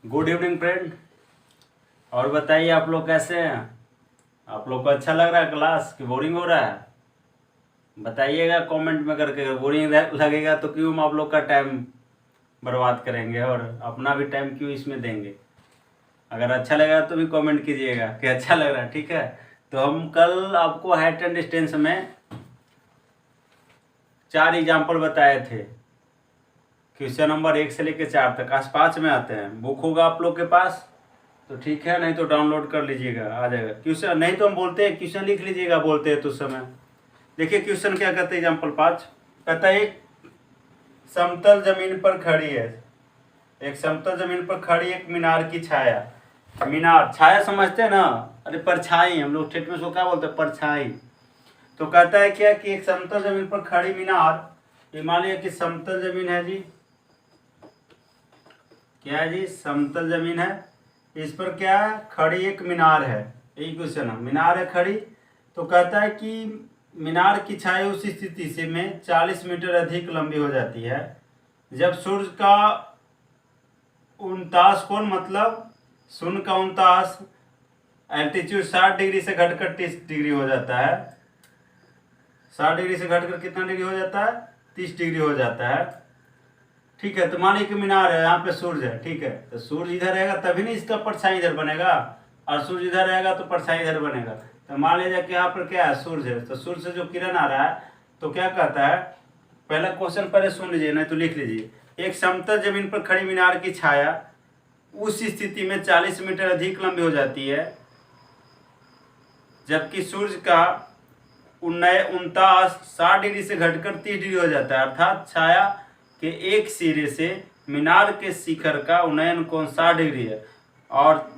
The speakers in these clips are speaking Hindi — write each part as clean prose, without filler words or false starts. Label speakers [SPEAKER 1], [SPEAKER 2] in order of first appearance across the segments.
[SPEAKER 1] Good evening friend. और बताइए आप लोग कैसे हैं। आप लोग को अच्छा लग रहा है क्लास कि बोरिंग हो रहा है? बताइएगा कमेंट में करके। अगर बोरिंग लगेगा तो क्यों हम आप लोग का टाइम बर्बाद करेंगे और अपना भी टाइम क्यों इसमें देंगे। अगर अच्छा लगेगा तो भी कमेंट कीजिएगा कि अच्छा लग रहा है। ठीक है, तो हम कल आपको हाइट एंड डिस्टेंस में 4 एग्जाम्पल बताए थे। क्वेश्चन नंबर 1 से लेकर 4 तक आज 5 में आते हैं। बुक होगा आप लोग के पास तो ठीक है, नहीं तो डाउनलोड कर लीजिएगा, आ जाएगा क्वेश्चन। नहीं तो हम बोलते हैं क्वेश्चन लिख लीजिएगा, बोलते हैं तो उस समय। देखिए क्वेश्चन क्या कहते हैं। एग्जाम्पल 5 कहता है एक समतल जमीन पर खड़ी है, एक समतल जमीन पर खड़ी एक मीनार की छाया। मीनार छाया समझते हैं ना, अरे परछाई, हम लोग ठेठ में उसको क्या बोलते हैं, परछाई। तो कहता है क्या कि एक समतल जमीन पर खड़ी मीनार, ये मान लिया कि समतल जमीन है जी, क्या है जी, समतल जमीन है। इस पर क्या है, खड़ी एक मीनार है। यही क्वेश्चन है, मीनार है खड़ी। तो कहता है कि मीनार की छाया उस स्थिति से में 40 मीटर अधिक लंबी हो जाती है जब सूर्य का 49 कोण, मतलब शून्य का 49 एल्टीट्यूड 60 डिग्री से घटकर 30 डिग्री हो जाता है। 60 डिग्री से घटकर कितना डिग्री हो जाता है, 30 डिग्री हो जाता है। ठीक है, तो मान लीजिए कि मीनार है, यहाँ पे सूर्य है। ठीक है, तो सूर्य इधर रहेगा तभी नहीं इसका परछाई इधर बनेगा, और सूर्य इधर रहेगा तो परछाई इधर बनेगा। तो मान लीजिए कि यहाँ पर क्या है, सूर्य है। तो सूर्य से जो किरण आ रहा है तो क्या कहता है, पहला क्वेश्चन पहले सुन लीजिए, नहीं तो लिख लीजिए। एक समतल जमीन पर खड़ी मीनार की छाया उस स्थिति में 40 मीटर अधिक लंबी हो जाती है जबकि सूर्य का 49 60 डिग्री से घटकर 30 डिग्री हो जाता है। अर्थात छाया के एक सिरे से मीनार के शिखर का उन्नयन कोण 60 डिग्री है। और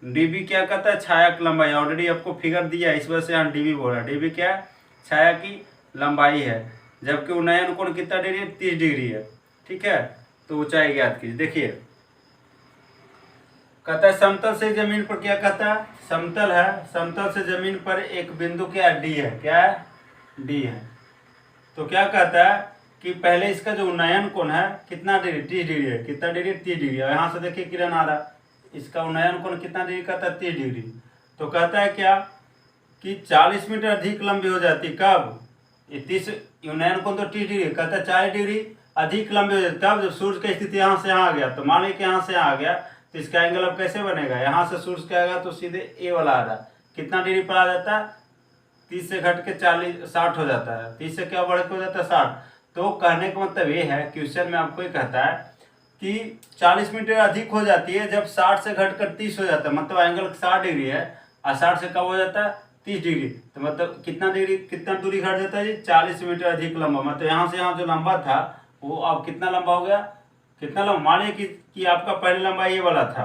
[SPEAKER 1] डीबी क्या कहता है, छाया की लंबाई। ऑलरेडी आपको फिगर दिया है, इस वजह से हम डीबी बोल रहे हैं। डीबी क्या है, छाया की लंबाई है, जबकि उन्नयन कोण कितना डिग्री है, 30 डिग्री है। ठीक है, तो ऊंचाई ज्ञात कीजिए। देखिए कहता है समतल से जमीन पर, क्या कहता है, समतल है, समतल से जमीन पर एक बिंदु क्या डी है, क्या है, डी है। तो क्या कहता है कि पहले इसका जो उन्नयन कोण है कितना डिग्री, 30 डिग्री है। कितना डिग्री, 30 डिग्री। और यहाँ से देखिए किरण आ रहा है, इसका उन्नयन कोण कितना डिग्री कहता है, 30 डिग्री। तो कहता है क्या कि 40 मीटर अधिक लंबी हो जाती, कब, ये 30 उन्नयन कोण तो 30 डिग्री, कहता है 40 डिग्री अधिक लंबी हो जाती कब, जब सूर्य की स्थिति यहाँ से यहाँ आ गया। तो मान लीजिए कि यहाँ से यहाँ आ गया तो इसका एंगल अब कैसे बनेगा, यहाँ से सूर्य का आएगा तो सीधे ए वाला आ रहा है, कितना डिग्री पर आ जाता है, 30 से घट के 60 हो जाता है। 30 से क्या बढ़ के हो जाता है, 60। तो कहने का मतलब ये है, क्वेश्चन में आपको ये कहता है कि 40 मीटर अधिक हो जाती है जब 60 से घटकर 30 हो जाता है, मतलब एंगल 60 डिग्री है और 60 से कब हो जाता है, 30 डिग्री। तो मतलब कितना डिग्री, कितना दूरी घट जाता है जी, 40 मीटर अधिक लंबा। मतलब यहाँ से यहाँ जो लंबा था वो अब कितना लंबा हो गया, कितना लंबा। मानिए कि आपका पहले लंबा ये वाला था,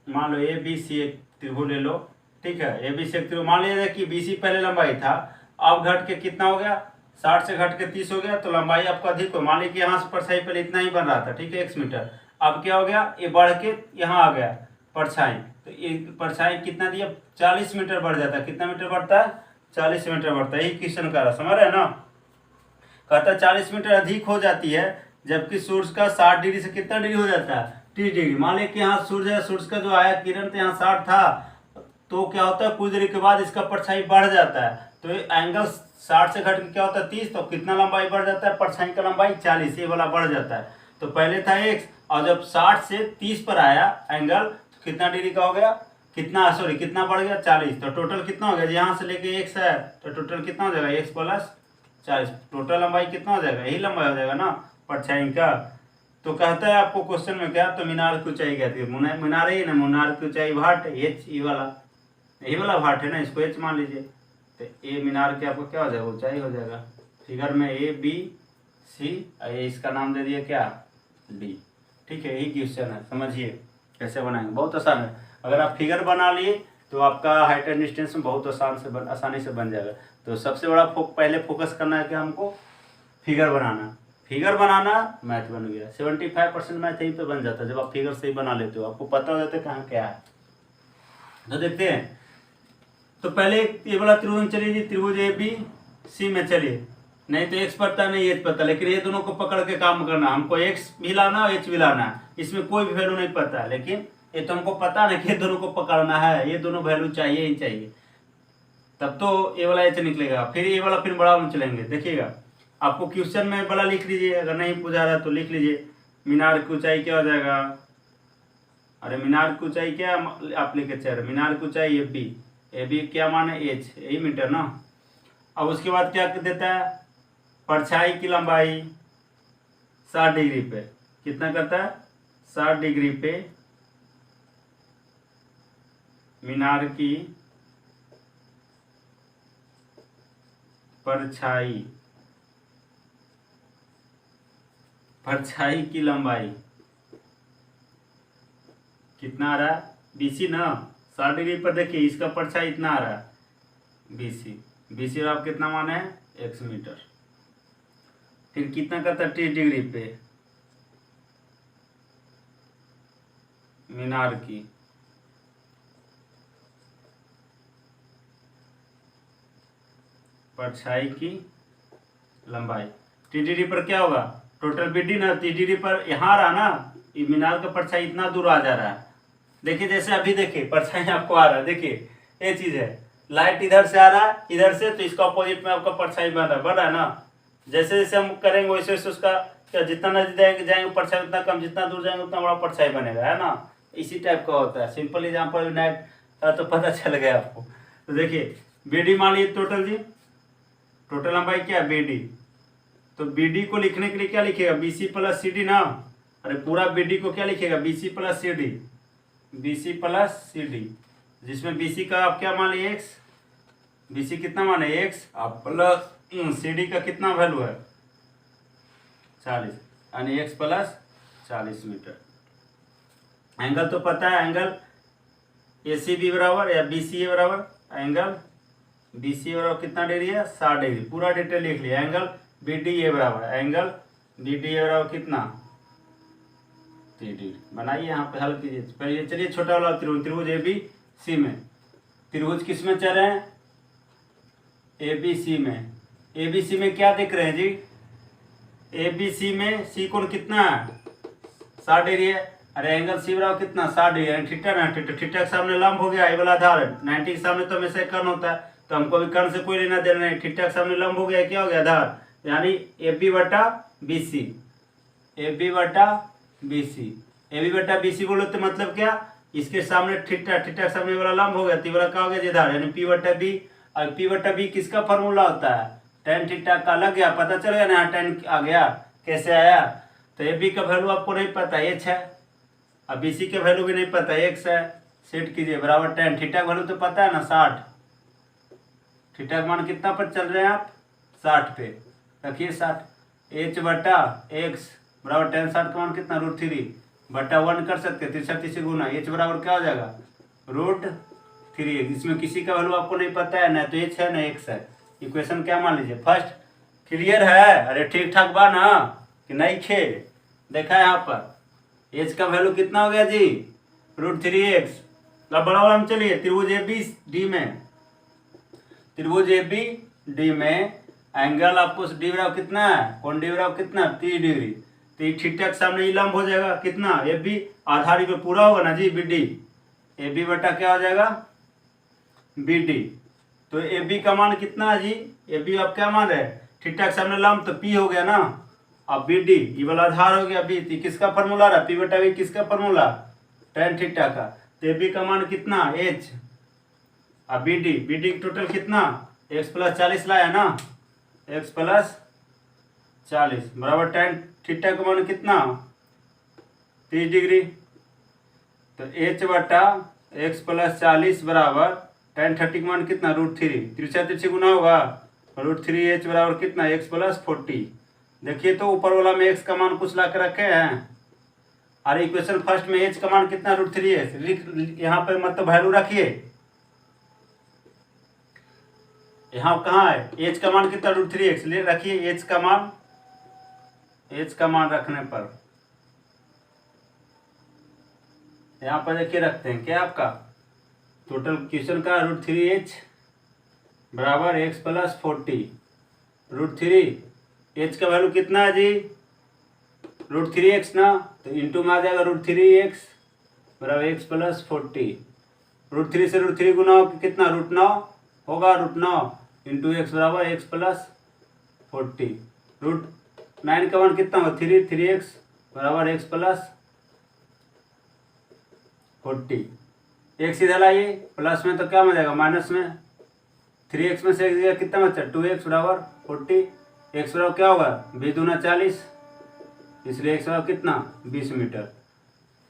[SPEAKER 1] मान लो ए बी सी एक त्रिभुज ले लो। ठीक है, ए बी सी एक त्रिभुज, मान लीजिए कि बी सी पहले लंबाई था, अब घट के कितना हो गया, 60 से घट के 30 हो गया, तो लंबाई आपका अधिक हो। मान लीजिए कि यहाँ से परछाई पहले इतना ही बन रहा था, ठीक है, x मीटर। अब क्या हो गया, ये बढ़ के यहाँ आ गया परछाई, तो ये परछाई कितना दिया, 40 मीटर बढ़ जाता है। कितना मीटर बढ़ता है, 40 मीटर बढ़ता है। यही क्वेश्चन कर रहा, समझ रहे हैं ना। कहता है 40 मीटर अधिक हो जाती है जबकि सूर्य का 60 डिग्री से कितना डिग्री हो जाता है, 30 डिग्री। मान लिया कि यहाँ सूर्य है, सूर्य का जो आया किरण तो यहाँ 60 था, तो क्या होता है कुछ देरी के बाद इसका परछाई बढ़ जाता है। तो ये एंगल 60 से घट के क्या होता है, 30। तो कितना लंबाई बढ़ जाता है, परछाई का लंबाई 40, ये वाला बढ़ जाता है। तो पहले था x, और जब 60 से 30 पर आया एंगल तो कितना डिग्री का हो गया, कितना, सॉरी कितना बढ़ गया, 40। तो टोटल कितना हो गया, यहाँ से लेके x है तो टोटल कितना हो जाएगा, x प्लस 40। टोटल लंबाई कितना हो जाएगा, यही लंबाई हो जाएगा ना परछाई का। तो कहता है आपको क्वेश्चन में क्या, तो मीनार की ऊंचाई क्या थी, मीनार ही ना, मीनार की ऊंचाई भाट एच, ये वाला, यही वाला भाट है ना, इसको एच मान लीजिए। तो ए मीनार के आपको क्या हो जाएगा, ऊंचाई हो जाएगा। फिगर में ए बी सी, ये इसका नाम दे दिया क्या, डी। ठीक है, यही क्वेश्चन है, समझिए कैसे बनाएंगे, बहुत आसान है। अगर आप फिगर बना लिए तो आपका हाइट एंड डिस्टेंस में बहुत आसानी से बन जाएगा। तो सबसे बड़ा पहले फोकस करना है कि हमको फिगर बनाना। फिगर बनाना मैथ बन गया, 75% मैथ यहीं पे बन जाता है जब आप फिगर सही बना लेते हो, आपको पता हो जाता है कहाँ क्या है। तो देखते हैं, तो पहले ये वाला त्रिभुज चलिए जी, त्रिभुज ए बी सी में चलिए। नहीं तो एक्स पता नहीं एच पता, लेकिन ये दोनों को पकड़ के काम करना, हमको एक्स भी लाना और एच भी लाना है। इसमें कोई भी वैल्यू नहीं पता, लेकिन ये तो हमको पता ना कि ये दोनों को पकड़ना है, ये दोनों वैल्यू चाहिए ही चाहिए, तब तो ये वाला एच निकलेगा। फिर ये वाला फिर बड़ा में चलेंगे, देखिएगा आपको क्वेश्चन में बड़ा लिख लीजिए, अगर नहीं पूछा रहा तो लिख लीजिए। मीनार की ऊंचाई क्या हो जाएगा, अरे मीनार की ऊंचाई क्या आप लिखे चल, मीनार की ऊंचाई ए बी क्या मान है एच, यही मीटर ना। अब उसके बाद क्या देता है, परछाई की लंबाई 60 डिग्री पे कितना करता है, 60 डिग्री पे मीनार की परछाई की लंबाई कितना आ रहा है, बीसी ना, 60 डिग्री पर देखिए इसका परछाई इतना आ रहा है बीसी आप कितना माने हैं, x मीटर। फिर कितना करता है 30 डिग्री पे मीनार की परछाई की लंबाई, 30 डिग्री पर क्या होगा, टोटल बीडी ना 30 डिग्री पर यहाँ रहा ना, ये मीनार का परछाई इतना दूर आ जा रहा है। देखिए जैसे अभी देखिए परछाई आपको आ रहा है, देखिए ये चीज है, लाइट इधर से आ रहा है इधर से, तो इसका अपोजिट में आपका परछाई बन रहा है ना। जैसे जैसे हम करेंगे वैसे वैसे उसका क्या, जितना नजदीक जाएंगे परछाई उतना कम, जितना दूर जाएंगे उतना बड़ा परछाई बनेगा, है ना। इसी टाइप का होता है, सिंपल एग्जाम्पल नाइट तो पता चल गया आपको। तो देखिए बीडी मान लीजिए टोटल जी, टोटल लंबाई क्या है बीडी, तो बीडी को लिखने के लिए क्या लिखेगा, बीसी प्लस सी डी ना, अरे पूरा बीडी को क्या लिखेगा, BC plus C D, BC plus C D, जिसमें बीसी का आप क्या मान लिये एक्स, बीसी कितना माने एक्स, आप प्लस सी डी का कितना वैल्यू है 40, यानी एक्स प्लस 40 मीटर। एंगल तो पता है, एंगल ए सी बी बराबर या बी सी ए बराबर, एंगल बी सी ए बराबर कितना डिग्री है 60 डिग्री, पूरा डिटेल लिख लिया। एंगल बी डी ए बराबर, एंगल बी डी ए बराबर कितना 30 डिग्री। बनाइए यहाँ पे हल कीजिए पहले, चलिए छोटा वाला त्रिभुज, त्रिभुज ए बी सी में, त्रिभुज किस में चल रहे हैं, ए बी सी में। ए बी सी में क्या देख रहे हैं जी, ए बी सी में सी कोण कितना है 60 डिग्री है, अरे एंगल सी बराबर कितना 60 डिग्री, यानी थीटा ना, थीटा के सामने लंब हो गया, ये वाला आधार है, 90 के सामने तो हमेशा कर्ण होता है, तो हमको भी कर्ण से कोई लेना देना नहीं, थीटा के सामने लंब हो गया, क्या हो गया आधार, यानी ए बी बटा बी सी, ए बी बटा बी सी, ए बी बटा बी सी बोलो तो मतलब क्या, इसके सामने थीटा, थीटा के सामने वाला लंब हो गया, तो वाला क्या हो गया आधार, यानी पी बटा बी, और पी बटा बी किसका फॉर्मूला होता है, टेन थीटा का, लग गया पता चल गया ना, टेन आ गया, कैसे आया, तो ए बी का वैल्यू आपको नहीं पता एच है, अब बी सी का वैल्यू भी नहीं पता एक्स है, सेट कीजिए बराबर टेन, थीटा का वैल्यू तो पता है ना 60, थीटा का मान कितना पर चल रहे हैं आप 60 पे, रखिए 60, एच बटा एक्स बराबर टेन 60 का मान कितना √3 बटा 1 कर सकते हैं, 63 से गुना, एच बराबर क्या हो जाएगा √3, इसमें किसी का वैल्यू आपको नहीं पता है, ना तो एच है ना एक्स है, इक्वेशन क्या मान लीजिए फर्स्ट, क्लियर है, अरे ठीक ठाक बा ना कि नहीं खे, देखा है यहाँ पर एच का वैल्यू कितना हो गया जी √3x। अब बड़ा वाला में चलिए, त्रिभुज ए बी डी में, त्रिभुज ए बी डी में एंगल आपको डी बराबर कितना है, कोण डी बराबर कितना 30 डिग्री, तो ये थीटा के सामने ये लंब हो जाएगा कितना, ए बी आधारी पे पूरा होगा ना G B D, A B बटा क्या हो जाएगा बी डी, तो ए बी का मान कितना है जी, ए बी आप क्या मान रहे हैं, थीटा के सामने लंब तो पी हो गया ना, अब बी डी ये वाला आधार हो गया बी, किसका फॉर्मूला रहा पी बटा बी, किसका फॉर्मूला टेन थीटा का, तो ए बी का मान कितना एच, अब बी डी टोटल कितना एक्स प्लस 40 लाया ना, एक्स प्लस 40 बराबर टेन थीटा का मान कितना 30 डिग्री, तो एच बटा एक्स प्लस 40 बराबर टेन 30 का मान कितना √3, तिरछा तिरछी गुना होगा, √3h बराबर कितना एक्स प्लस 40। देखिए तो ऊपर वाला में x का मान कुछ ला के रखे हैं, और इक्वेशन फर्स्ट में h का मान कितना √3h, यहाँ पे मतलब वैल्यू रखिए, यहाँ कहाँ है h का मान कितना √3x ले रखिए, h का मान रखने पर यहाँ पर देखिए रखते हैं क्या आपका टोटल क्वेश्चन का √3h बराबर x प्लस 40, √3, एच का वैल्यू कितना है जी, √3x ना, तो इंटू में आ जाएगा √3x बराबर x प्लस 40। √3 से √3 गुना हो कितना, √9 होगा, √9 इंटू एक्स बराबर x प्लस 40। √9 का मान कितना होगा, 3x बराबर x प्लस 40। x इधर लाइए, प्लस में तो क्या हो जाएगा, माइनस में 3x में से x कितना बचा, 2x बराबर 40। x बराबर क्या होगा, 20 दूना 40, इसलिए x बराबर कितना, 20 मीटर।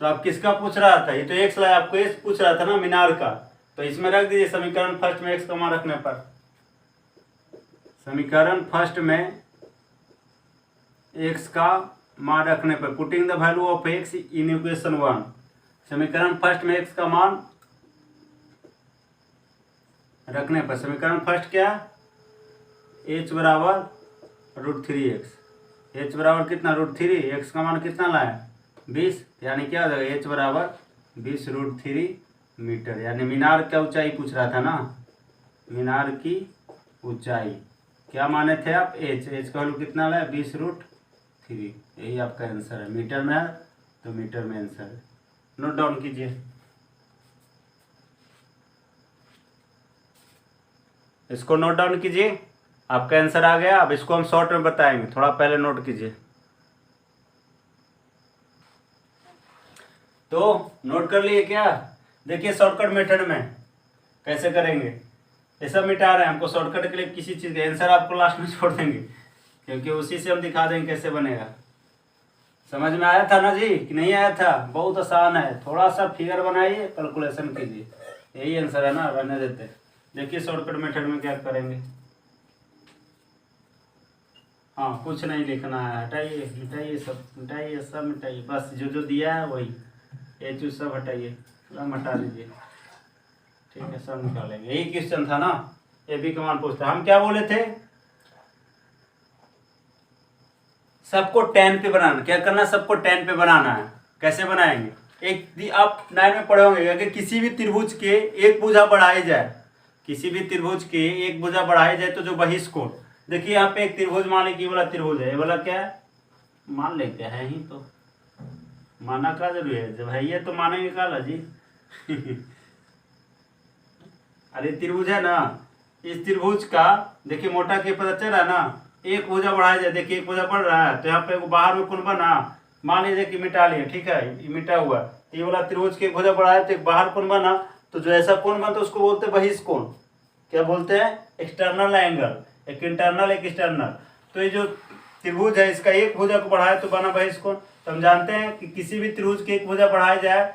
[SPEAKER 1] तो आप किसका पूछ रहा था, ये तो x लाया, आपको x पूछ रहा था ना मीनार का, तो इसमें रख दीजिए समीकरण फर्स्ट में x का मान रखने पर, समीकरण फर्स्ट में x का मान रखने पर, putting the value of x in equation 1, समीकरण फर्स्ट में x का मान रखने पर, समीकरण फर्स्ट क्या, h बराबर √3x, h बराबर कितना, √3, x का मान कितना लाया, 20, यानी क्या हो जाएगा, h बराबर 20 √3 मीटर, यानी मीनार का ऊंचाई पूछ रहा था ना, मीनार की ऊंचाई क्या माने थे आप, h का वैल्यू कितना लाया, 20 √3, यही आपका आंसर है, मीटर में है तो मीटर में आंसर है, नोट डाउन कीजिए। इसको नोट डाउन कीजिए, आपका आंसर आ गया। अब इसको हम शॉर्ट में बताएंगे, थोड़ा पहले नोट कीजिए। तो नोट कर लिए क्या, देखिए शॉर्टकट मेथड में कैसे करेंगे, ये सब मिटा रहे हैं, हमको शॉर्टकट के लिए किसी चीज़ का आंसर आपको लास्ट में छोड़ देंगे, क्योंकि उसी से हम दिखा देंगे कैसे बनेगा। समझ में आया था ना जी कि नहीं आया था, बहुत आसान है, थोड़ा सा फिगर बनाइए, कैलकुलेशन कीजिए, यही आंसर है ना, रहने देते। देखिए शॉर्टकट मेथड में क्या करेंगे, हाँ कुछ नहीं लिखना है, हटाइए मिटाइए सब, मिटाइए सब मिटाइए, बस जो जो दिया है वही, ये चीज सब हटाइए, सब हटा दीजिए, ठीक है, सब निकालेंगे। यही क्वेश्चन था ना, ये भी कमान पूछता, हम क्या बोले थे, सबको 10 पे बनाना, क्या करना, सबको 10 पे बनाना है। कैसे बनाएंगे, एक आप 9 में पढ़े होंगे, अगर किसी भी त्रिभुज के एक भुजा बढ़ाई जाए, किसी भी त्रिभुज के एक भुजा बढ़ाई जाए तो जो बहिष्कोण, देखिए यहाँ पे एक त्रिभुज मान लीजिए, ये वाला त्रिभुज है, ये वाला क्या है, मान लेते हैं ही, तो माना का जरूरी है, जब है ये तो मानेंगे काला जी अरे त्रिभुज है ना, इस त्रिभुज का देखिए मोटा के पता चल रहा है ना, एक भुजा बढ़ाया जाए, देखिए एक भुजा बढ़ रहा है, तो यहाँ पे बाहर में कौन बना, मान लीजिए कि मिटा लिए, ठीक है, ये मिटा हुआ, तो ये वाला त्रिभुज के एक भुजा बढ़ाया तो एक बाहर कौन बना, तो जो ऐसा कौन बनता है उसको बोलते हैं बहिष्कोण, क्या बोलते हैं, एक्सटर्नल एंगल, एक इंटरनल एक एक्सटर्नल। तो ये जो त्रिभुज है इसका एक भुजा को बढ़ाए तो बना बहिष्कोण। तो हम जानते हैं कि किसी भी त्रिभुज के एक भुजा बढ़ाया जाए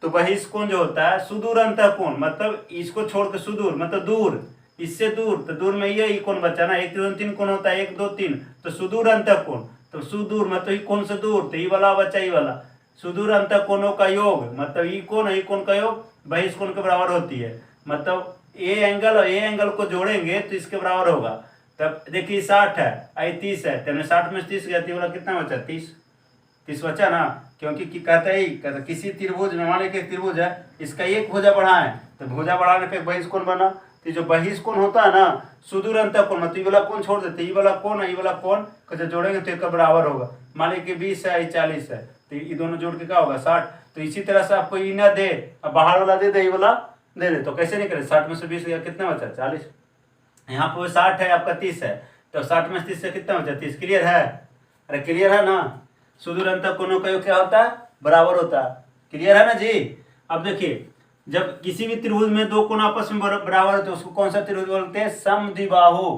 [SPEAKER 1] तो बहिष्कोण जो होता है सुदूर अंतःकोण, मतलब इसको छोड़ के सुदूर मतलब दूर, इससे दूर, तो दूर में ये कोण बचा ना, एक त्रिभुज 3 कोण होता है, 1 2 3, तो सुदूर अंतःकोण, तो सुदूर मतलब ये कोण से दूर, तो ये वाला बचा, ये वाला सुदूर अंतःकोणों का योग, मतलब ये कोण का योग बहिष्कोण के बराबर होती है, मतलब ए एंगल और ए एंगल को जोड़ेंगे तो इसके बराबर होगा। तब देखिए 60 है, आई 30 है, तो 60 में 30 गया, वाला कितना बचा, 30 बचा ना, क्योंकि कहता है किसी त्रिभुज में, मान लीजिए त्रिभुज है, इसका एक भुजा बढ़ाएं तो भुजा बढ़ाने पे बहिष्कोण बना, तो जो बहिष्कोण होता है ना सुदूर अंतःकोण, मतलब ये वाला कोण छोड़ देते, ये वाला कोण है, ये वाला कोण को जोड़ेंगे तो इसका बराबर होगा, मान लीजिए 20 है, 40 है, तो ये दोनों जोड़ के क्या होगा 60। तो इसी तरह से आपको ये ना दे, अब बाहर वाला दे दे, ये वाला दे दे, तो कैसे नहीं करे, 60 में से 20 गया, कितना बचा 40, यहाँ पे 60 है, आपका 30 है, तो 60 में 30 से कितना बचा 30, क्लियर है, अरे क्लियर है ना, सुदूर अंतःकोणों का योग क्या होता है, बराबर होता है, क्लियर है ना जी। अब देखिए जब किसी भी त्रिभुज में दो कोण आपस में बराबर होते हैं उसको कौन सा त्रिभुज बोलते हैं, समद्विबाहु,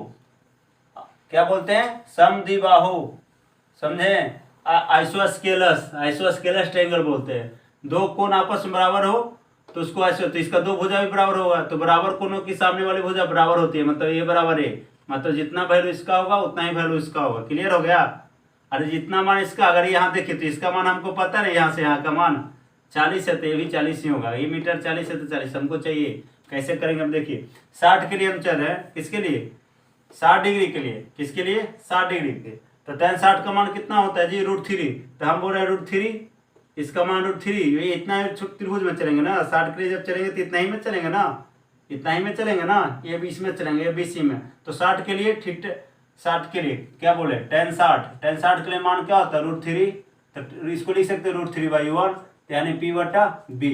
[SPEAKER 1] क्या बोलते हैं, समद्विबाहु, समझे, आइसोस्केलस ट्रायंगल बोलते हैं, दो कोण आपस में बराबर हो तो उसको ऐसे, तो इसका दो भुजा भी बराबर होगा, तो बराबर कोणों की सामने वाली भुजा बराबर होती है, मतलब ये बराबर है, मतलब जितना वैल्यू इसका होगा उतना ही वैल्यू इसका होगा, क्लियर हो गया। अरे जितना मान इसका, अगर यहाँ देखिए तो इसका मान हमको पता है, यहाँ से यहाँ का मान 40 है, तो ये भी 40 ही होगा, ये मीटर 40 है तो 40 हमको चाहिए, कैसे करेंगे हम, देखिए 60 के लिए हम चल रहे हैं, किसके लिए, 60 डिग्री के लिए, किसके लिए 60 डिग्री के, तो tan 60 का मान कितना होता है जी, √3, तो हम बोल रहे हैं √3, इसका मान √3, ये इतना त्रिभुज में चलेंगे ना, 60 के लिए जब चलेंगे तो इतना ही में चलेंगे ना, इतना ही में चलेंगे ना, ये 20 में चलेंगे, ये 20 में, तो 60 के लिए ठीक 60 के लिए क्या बोले, tan 60 के लिए मान क्या होता है √3, तो इसको लिख सकते √3/1 यानी P/B।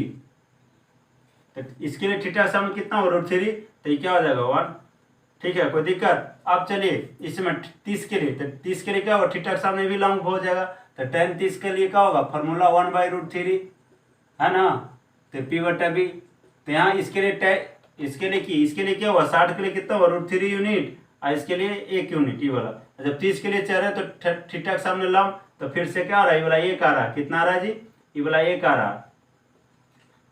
[SPEAKER 1] तो इसके लिए थीटा सामने कितना हो √3, तो ये क्या हो जाएगा 1। ठीक है, कोई दिक्कत। अब चलिए इसमें 30 के लिए, तो 30 के लिए क्या होगा, थीटा सामने भी लंब हो जाएगा, तो tan 30 के लिए क्या होगा, फॉर्मूला 1/√3 है ना, तो P/B। तो यहाँ इसके लिए क्या हुआ, 60 के लिए कितना हुआ √3 यूनिट, और इसके लिए 1 यूनिट ये वाला। जब 30 के लिए चल रहा है तो थीटा के सामने लंब, तो फिर से क्या आ रहा है, ये वाला 1 आ रहा है, कितना आ रहा है जी, ये वाला 1 आ रहा है,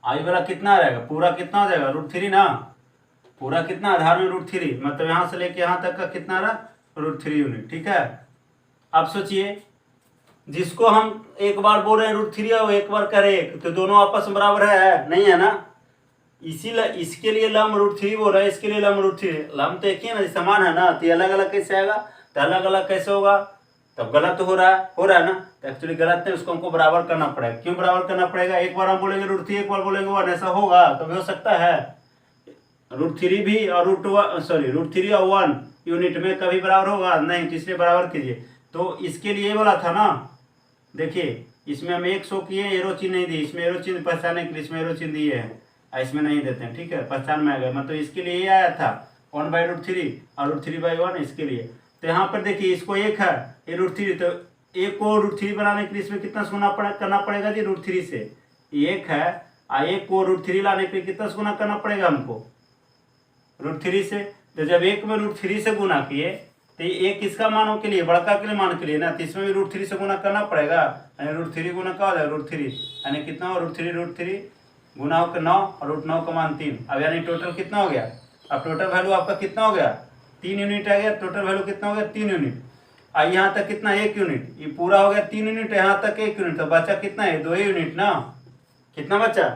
[SPEAKER 1] आई वाला कितना आ जाएगा, पूरा कितना हो जाएगा √3 ना, पूरा कितना आधार में √3, मतलब यहाँ से लेके यहाँ तक का कितना रहा √3 यूनिट। ठीक है, अब सोचिए जिसको हम एक बार बोल रहे हैं √3 और एक बार करें, तो दोनों आपस में बराबर है नहीं है ना, इसके लिए लंब √3 बोल रहा है, इसके लिए लंब √3, लंब तो एक ही है ना, समान है ना, तो अलग अलग कैसे आएगा, तो अलग अलग कैसे होगा, तब गलत हो रहा है ना, तो एक्चुअली गलत नहीं, उसको हमको बराबर करना पड़ेगा। क्यों बराबर करना पड़ेगा, एक बार हम बोलेंगे √3, एक बार बोलेंगे 1, ऐसा होगा कभी हो सकता है, √3 भी और √3 और 1 यूनिट में कभी बराबर होगा नहीं, तो इसलिए बराबर कीजिए। तो इसके लिए वाला था ना, देखिए इसमें हम 100 किए, एरो चिन्ह नहीं दी, इसमें एरो चिन्ह पहचाने के लिए इसमें एरो चिन्ह दिए हैं, इसमें नहीं देते हैं। ठीक है, पहचान में आ गया, मतलब इसके लिए ये आया था 1/√3 और √3/1 इसके लिए। तो यहाँ पर देखिए इसको 1 है, ये √3, तो 1 को √3 बनाने के लिए इसमें कितना गुना करना पड़ेगा जी, √3 से 1 है, और 1 को √3 लाने के लिए कितना गुना करना पड़ेगा हमको √3 से। तो जब 1 में √3 से गुना किए, तो ये 1 किसका मानों के लिए, बड़का के लिए मान के लिए ना, तो इसमें भी √3 से गुना करना पड़ेगा, यानी √3 गुना क्या हो जाएगा √3, यानी कितना हो √3 गुना होकर 9 और √9 का मान 3। अब यानी टोटल कितना हो गया, अब टोटल वैल्यू आपका कितना हो गया, 3 यूनिट आ गया, टोटल वैल्यू कितना हो गया 3 यूनिट। और यहाँ तक कितना 1 यूनिट, ये पूरा हो गया 3 यूनिट, यहाँ तक 1 यूनिट, तो बचा कितना है 2 यूनिट ना, कितना बचा,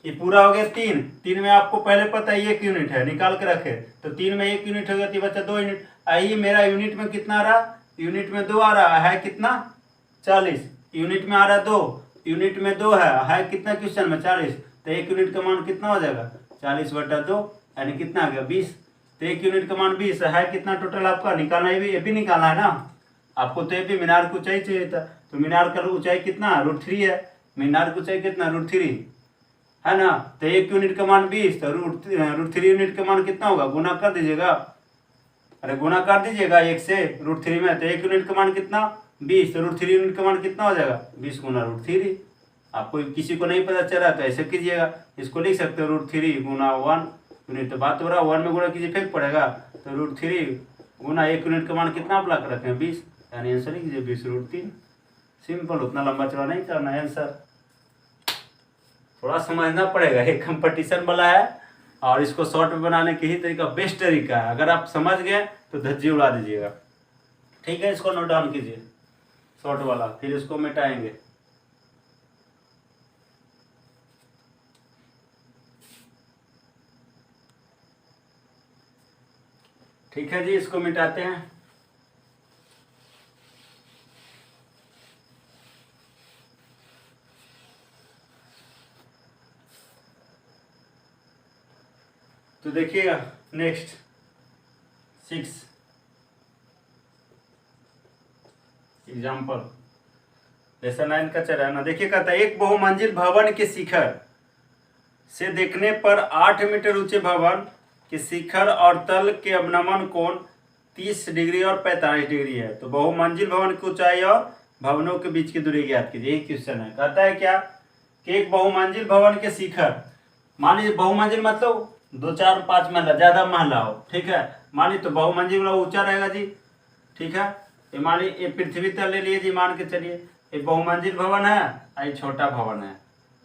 [SPEAKER 1] ये पूरा हो गया 3 में आपको पहले पता है 1 यूनिट है, निकाल के रखे, तो 3 में 1 यूनिट हो गया, तो बचा 2 यूनिट। आइए मेरा यूनिट में कितना आ रहा, यूनिट में 2 आ रहा है, कितना 40, यूनिट में आ रहा है 2, यूनिट में 2 है कितना क्वेश्चन में 40, तो 1 यूनिट का मान कितना हो जाएगा 40/2, यानी कितना आ गया 20। तो 1 यूनिट का मान 20 है, कितना टोटल आपका निकालना है, ये भी निकालना है ना आपको। तो ये भी मीनार की ऊंचाई चाहिए था, तो मीनार का ऊंचाई कितना √3 है, मीनार की ऊंचाई कितना √3 है ना, तो 1 यूनिट का मान 20, तो √3 यूनिट का मान कितना होगा, गुना कर दीजिएगा, अरे गुना कर दीजिएगा 1 से √3 में, तो 1 यूनिट का मान कितना 20, तो √3 यूनिट का मान कितना हो जाएगा 20 गुना √3। आपको किसी को नहीं पता चल रहा तो ऐसे कीजिएगा, इसको लिख सकते हो √3 गुना 1 यूनिट, तो बात हो रहा है 1 में गुना कीजिए फेंक पड़ेगा, तो √3 गुना 1 यूनिट का मान कितना आप ला कर रखे हैं 20, यानी आंसर लिख दीजिए 20/3। सिंपल, उतना लंबा चौड़ा नहीं करना है आंसर, थोड़ा समझना पड़ेगा, ये कंपटीशन वाला है और इसको शॉर्ट में बनाने के ही तरीका बेस्ट तरीका है, अगर आप समझ गए तो धज्जी उड़ा दीजिएगा। ठीक है, इसको नोट डाउन कीजिए शॉर्ट वाला, फिर इसको मिटाएंगे। ठीक है जी, इसको मिटाते हैं। तो देखिएगा नेक्स्ट 6 एग्जाम्पल लेसन 9 का चल रहा है ना। देखिए कहता है एक बहुमंजिल भवन के शिखर से देखने पर 8 मीटर ऊंचे भवन के शिखर और तल के अवनमन कोण 30 डिग्री और 45 डिग्री है। तो बहुमंजिल भवन की ऊंचाई और भवनों के बीच की दूरी ज्ञात कीजिए, यही क्वेश्चन है। कहता है क्या कि एक बहुमंजिल भवन के शिखर, मान लीजिए बहुमंजिल मतलब 2 4 5 महला, ज्यादा महला हो, ठीक है। मान लीजिए तो बहुमंजिल वाला ऊंचा रहेगा जी, ठीक है। ये मान लीजिए पृथ्वी तल ले लिए जी, मान के चलिए ये बहुमंजिल भवन है, ये छोटा भवन है।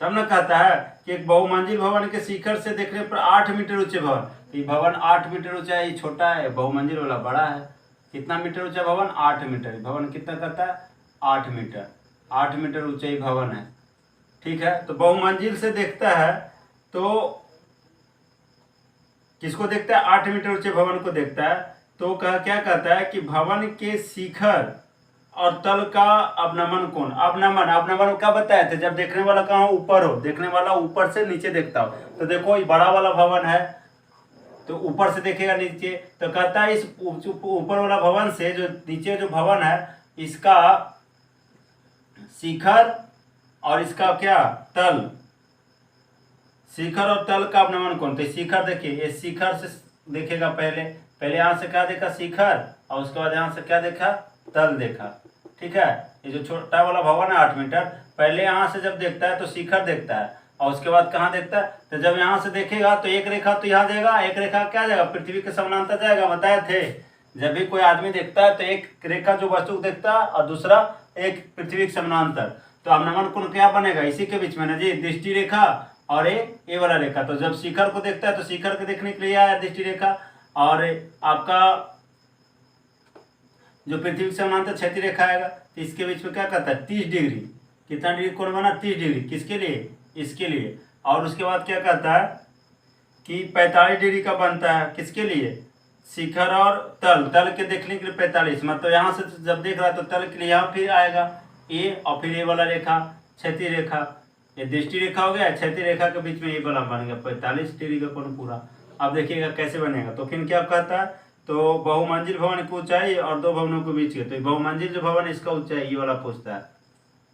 [SPEAKER 1] तब न कहता है कि एक बहुमंजिल भवन के शिखर से देखने पर 8 मीटर ऊंचे भवन, ये भवन 8 मीटर ऊंचा है, ये छोटा है, बहुमंजिल वाला बड़ा है। कितना मीटर ऊंचा भवन, 8 मीटर। भवन कितना करता है 8 मीटर, 8 मीटर ऊंचाई भवन है, ठीक है। तो बहुमंजिल से देखता है तो किसको देखता है, 8 मीटर ऊंचे भवन को देखता है। तो क्या कहता है कि भवन के शिखर और तल का अवनमन कोण, अवनमन क्या बताया थे, जब देखने वाला कहाँ ऊपर हो, देखने वाला ऊपर से नीचे देखता हो। तो देखो ये बड़ा वाला भवन है, तो ऊपर से देखेगा नीचे, तो कहता है इस ऊपर वाला भवन से जो नीचे जो भवन है इसका शिखर और इसका क्या तल, शिखर और तल का अपनमन कोण। तो शिखर देखिए, ये शिखर से देखेगा पहले यहाँ से क्या देखा शिखर, और उसके बाद यहाँ से क्या देखा तल देखा। ठीक है, ये जो छोटा वाला भवन है 8 मीटर, पहले यहाँ से जब देखता है तो शिखर देखता है, और उसके बाद कहाँ देखता है, तो जब यहाँ से देखेगा तो एक रेखा तो यहाँ देगा, एक रेखा क्या जाएगा पृथ्वी के समानांतर जाएगा, बताए थे। जब भी कोई आदमी देखता है तो एक रेखा जो वस्तु को देखता है और दूसरा एक पृथ्वी के समानांतर। तो अपनमन कोण क्या बनेगा इसी के बीच में ना जी, दृष्टि रेखा और ये वाला रेखा। तो जब शिखर को देखता है तो शिखर को देखने के लिए आया दृष्टि रेखा, और आपका जो पृथ्वी के समानांतर क्षैतिज रेखा आएगा, तो इसके बीच में क्या करता है 30 डिग्री। कितना डिग्री कोण बना 30 डिग्री, किसके लिए इसके लिए। और उसके बाद क्या कहता है कि 45 डिग्री का बनता है, किसके लिए शिखर और तल के देखने के लिए 45, मतलब यहाँ से जब देख रहा है तो तल के लिए यहाँ फिर आएगा ये, और फिर ये वाला रेखा क्षैतिज रेखा, ये दृष्टि रेखा हो गया, क्षैतिज रेखा के बीच में ये वाला बन गया 45 डिग्री का कोण पूरा। अब देखिएगा कैसे बनेगा। तो फिर क्या कहता है, तो बहुमंजिल भवन की ऊंचाई और 2 भवनों के बीच के, तो बहुमंजिल जो भवन इसका ऊंचाई ये वाला पूछता है,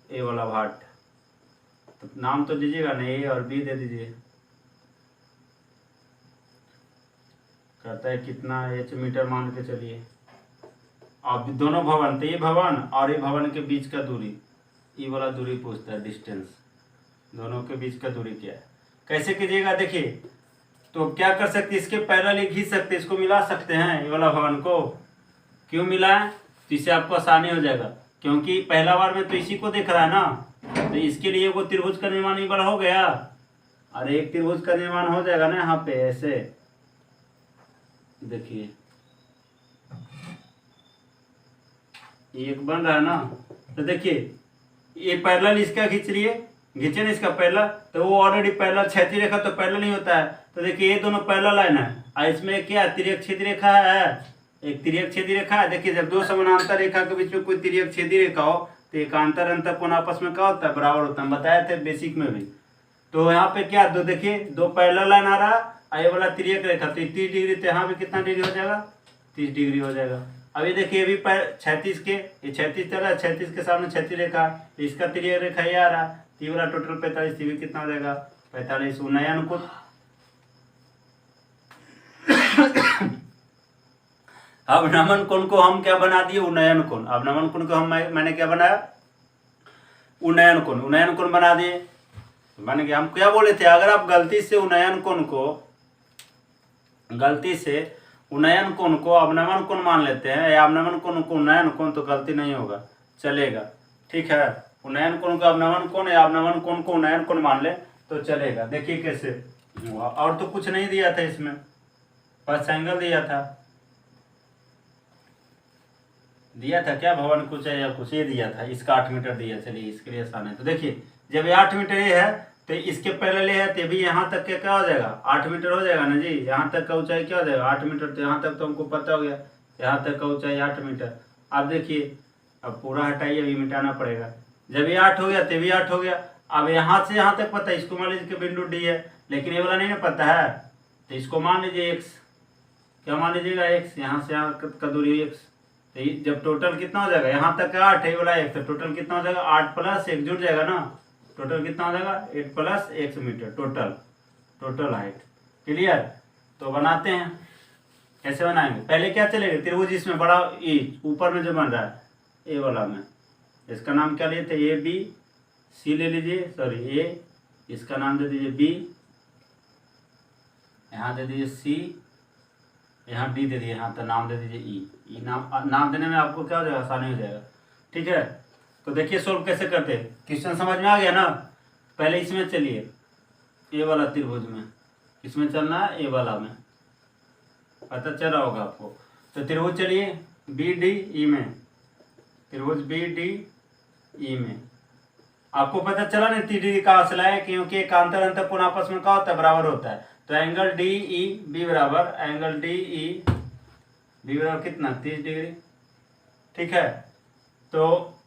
[SPEAKER 1] ये वाला भाट। तो नाम तो दीजिएगा ना, ए और बी दे दीजिए। कहता है कितना h मीटर मान के चलिए। अब दोनों भवन, तो ये भवन और ये भवन के बीच का दूरी, ये वाला दूरी पूछता है डिस्टेंस, दोनों के बीच का दूरी क्या है। कैसे कीजिएगा देखिए, तो क्या कर सकते इसके पैरेलल ही खींच सकते, इसको मिला सकते हैं ये वाला भवन को। क्यों मिलाएं, तो इससे आपको आसानी हो जाएगा, क्योंकि पहला बार में तो इसी को देख रहा है ना, तो इसके लिए वो त्रिभुज का निर्माण एक बार हो गया, और एक त्रिभुज का निर्माण हो जाएगा ना यहाँ पे ऐसे। देखिए ये एक बन रहा है ना, तो देखिए ये पैरेलल इसका खींच लिए, खींचे ना इसका पैरेलल, तो वो ऑलरेडी पैरेलल क्षैतिज रेखा तो पैरेलल ही होता है। तो देखिए ये दोनों पैरेलल लाइन है, और इसमें क्या तिर्यक छेदी रेखा है, एक तिर्यक छेदी रेखा है। देखिए जब 2 समानांतर रेखा के बीच में कोई तिर्यक छेदी रेखा हो तो एकांतर अंतर कोण आपस में क्या होता है बराबर होता है, बताए थे बेसिक में भी। तो यहाँ पे क्या दो देखिए 2 पैरेलल लाइन आ रहा है, ये वाला तिर्यक रेखा, तो 30 डिग्री, तो यहाँ पे कितना डिग्री हो जाएगा 30 डिग्री हो जाएगा। अब ये देखिए ये भी 36 के, ये 36 चल रहा है, 36 के सामने क्षैतिज रेखा, तो इसका तिर्यक रेखा ये आ रहा है, तो ये वाला टोटल 45, तो कितना हो जाएगा 45 उन्नयन कोण। अब नमन कोण को हम क्या बना दिए उन्नयन कोण। अब नमन कोण को हम मैंने क्या बनाया उन्नयन कोण, उन्नयन कोण बना दिए, बन गया। हम क्या बोले थे, अगर आप गलती से उन्नयन कोण को अवनमन कोण मान लेते हैं, या अवनमन कोण को उन्नयन कोण, तो गलती नहीं होगा, चलेगा। ठीक है, उन्नयन कोण को अवनमन कोण या अवनमन कोण को उन्नयन कोण मान ले तो चलेगा। देखिए कैसे हुआ, और तो कुछ नहीं दिया था इसमें, बस एंगल दिया था क्या भवन कुछ है या कुछ ये दिया था, इसका 8 मीटर दिया। चलिए इसके लिए आसान है। तो देखिए जब ये 8 मीटर ये है तो इसके पहले ले है, तो भी यहाँ तक के क्या हो जाएगा 8 मीटर हो जाएगा ना जी, यहाँ तक का ऊंचाई क्या हो जाएगा 8 मीटर। तो यहाँ तक तो हमको पता हो गया, यहाँ तक का ऊंचाई 8 मीटर। अब देखिए अब पूरा हटाइए, अभी मिटाना पड़ेगा। जब ये 8 हो गया तो भी 8 हो गया। अब यहाँ से यहाँ तक पता है, इसको मान लीजिए कि बिंदु डी है, लेकिन ये वाला नहीं ना पता है, तो इसको मान लीजिए एक्स। क्या मान लीजिएगा एक्स, यहाँ से यहाँ का दूरी एक्स। तो जब टोटल कितना हो जाएगा, यहाँ तक का 8 है वाला 1, तो टोटल कितना हो जाएगा 8 + 1 जुड़ जाएगा ना, टोटल कितना हो जाएगा 8 + 1 मीटर टोटल हाइट। क्लियर। तो बनाते हैं, कैसे बनाएंगे, पहले क्या चलेगा त्रिभुज इसमें बड़ा ए ऊपर में जो बन रहा है ए वाला में, इसका नाम क्या लिए थे ए बी सी ले लीजिए, सॉरी ए, इसका नाम दे दीजिए बी, यहाँ दे दीजिए सी, यहाँ डी दे दिए, यहाँ तो नाम दे दीजिए ई। नाम देने में आपको क्या हो जाएगा आसानी हो जाएगा। ठीक है, तो देखिए सोल्व कैसे करते हैं, क्वेश्चन समझ में आ गया ना। पहले इसमें चलिए ए वाला त्रिभुज में, इसमें चलना है ए वाला में, पता चल रहा होगा आपको। तो त्रिभुज चलिए बी डी ई में, त्रिभुज बी डी ई में आपको पता चला ना 30 डिग्री का हासिल है, क्योंकि एकांतर अंतर कोण आपस में क्या होता है बराबर होता है। तो एंगल डी ई बी बराबर, एंगल डी ई बी बराबर कितना 30 डिग्री। ठीक है, तो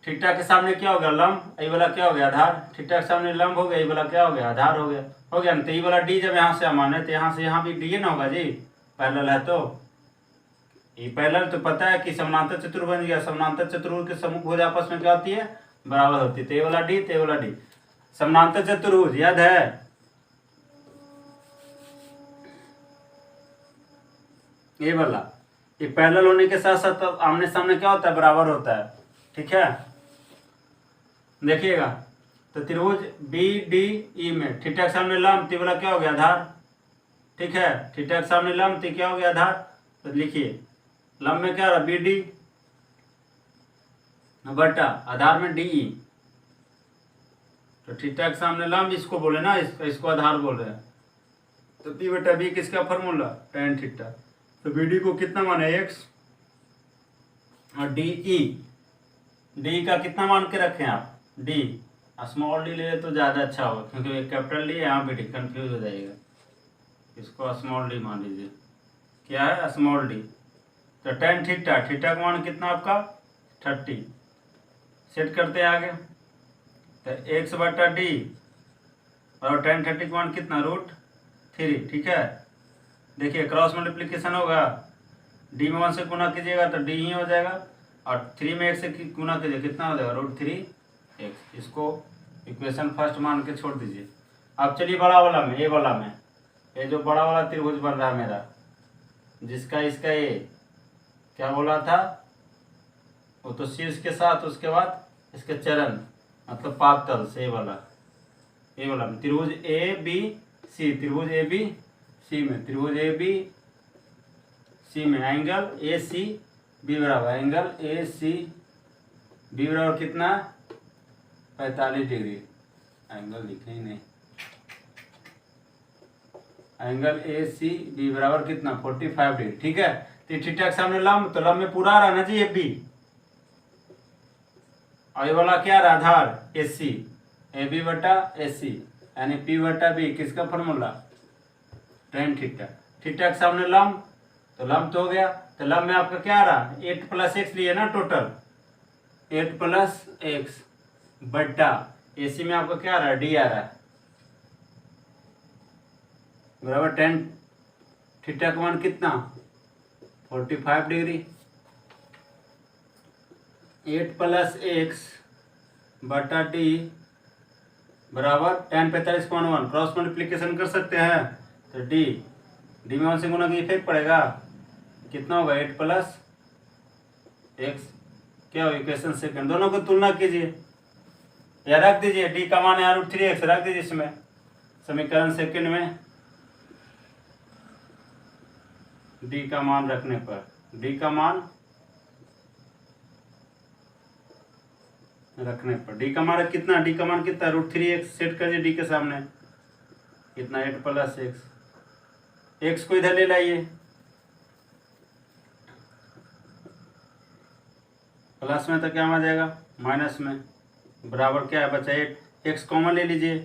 [SPEAKER 1] थीटा के सामने क्या हो गया, लंब, ये वाला क्या हो गया, आधार। थीटा के सामने लंब हो गया, ये वाला क्या हो गया, आधार हो गया। हो गया ना। तो ये वाला डी जब यहाँ से हम माने तो यहाँ से यहाँ भी डी ना होगा जी, पैरेलल है तो। ये पैरेलल तो पता है कि समानांतर चतुर्भुज बन गया। समानांतर चतुर्भुज के समभुज आपस में क्या होती है, बराबर होती है। तो ये वाला डी, तो ये वाला डी, समानांतर चतुर्भुज याद है। ये वाला ये पैरेलल होने के साथ साथ आमने सामने क्या होता है, बराबर होता है। ठीक है, देखिएगा। तो त्रिभुज बी डी ई में थीटा के सामने लंब, तो वाला क्या हो गया, आधार। ठीक है, थीटा के सामने लंब, तो क्या हो गया, आधार। तो लिखिए लंब में क्या रहा, बी डी बटा आधार में डी ई। तो थीटा के सामने लंब इसको बोले ना, इसको आधार बोल रहे हैं। तो पी बटा बी किसका फॉर्मूला, tan थीटा। तो बी डी को कितना माने, एक्स, और डी ई, डी का कितना मान के रखें आप, डी स्मॉल डी ले तो ज़्यादा अच्छा होगा, क्योंकि एक कैपिटल डी है, यहाँ पे डी कन्फ्यूज हो जाएगा। इसको स्मॉल डी मान लीजिए, क्या है, स्मॉल डी। तो tan थीटा, थीटा का मान कितना आपका 30, सेट करते हैं आगे। तो एक्स बटा डी और tan 30 का मान कितना, √3। ठीक है, देखिए क्रॉस मल्टीप्लिकेशन होगा, डी में 1 से गुना कीजिएगा तो डी ही हो जाएगा, और 3 में 1 से गुना कीजिए कितना हो जाएगा, √3x। इसको इक्वेशन फर्स्ट मान के छोड़ दीजिए। अब चलिए बड़ा वाला में, ये वाला में, ये जो बड़ा वाला त्रिभुज बन रहा है मेरा, जिसका इसका ये क्या बोला था, वो तो शीर्ष के साथ, उसके बाद इसके चरण मतलब पादतल से, ये वाला में त्रिभुज ए बी सी, त्रिभुज ए बी सी में, त्रिभुज ए बी सी में एंगल ए सी बी बराबर, एंगल ए सी बी बराबर कितना, 45 डिग्री। एंगल लिखे ही नहीं, एंगल ए सी बी बराबर कितना, 45 डिग्री। ठीक है, तो थीटा के सामने लंब, तो लंब में पूरा आ रहा ना जी, ए बी, और ये वाला क्या रहा, आधार ए सी, ए बी बटा ए सी, यानी पी बटा बी किसका फॉर्मूला, tan थीटा। थीटा के सामने लंब, तो लंब तो हो गया। तो लंब में आपका क्या आ रहा, 8 + x लिए ना, टोटल 8 + x बटा एसी में आपका क्या आ रहा है, डी आ रहा है, बराबर tan थीटा का मान कितना, 45 डिग्री। 8 + x बटा डी बराबर tan 45 का मान 1, क्रॉस मल्टीप्लिकेशन कर सकते हैं। तो डी में 1 से गुना का इफेक्ट पड़ेगा, कितना होगा, 8 + x, क्या हो, इक्वेशन सेकंड। दोनों को तुलना कीजिए या रख दीजिए, डी का मान है √3x, रख दीजिए इसमें, समीकरण सेकंड में डी का मान रखने पर, डी का मान रखने पर, डी का मान कितना, डी का मान कितना, √3x सेट कर दिए डी के सामने, कितना, 8 + x, x को इधर ले लाइए, प्लस में तो क्या आ जाएगा, माइनस में, बराबर क्या है बचा 8, x कॉमन ले लीजिए,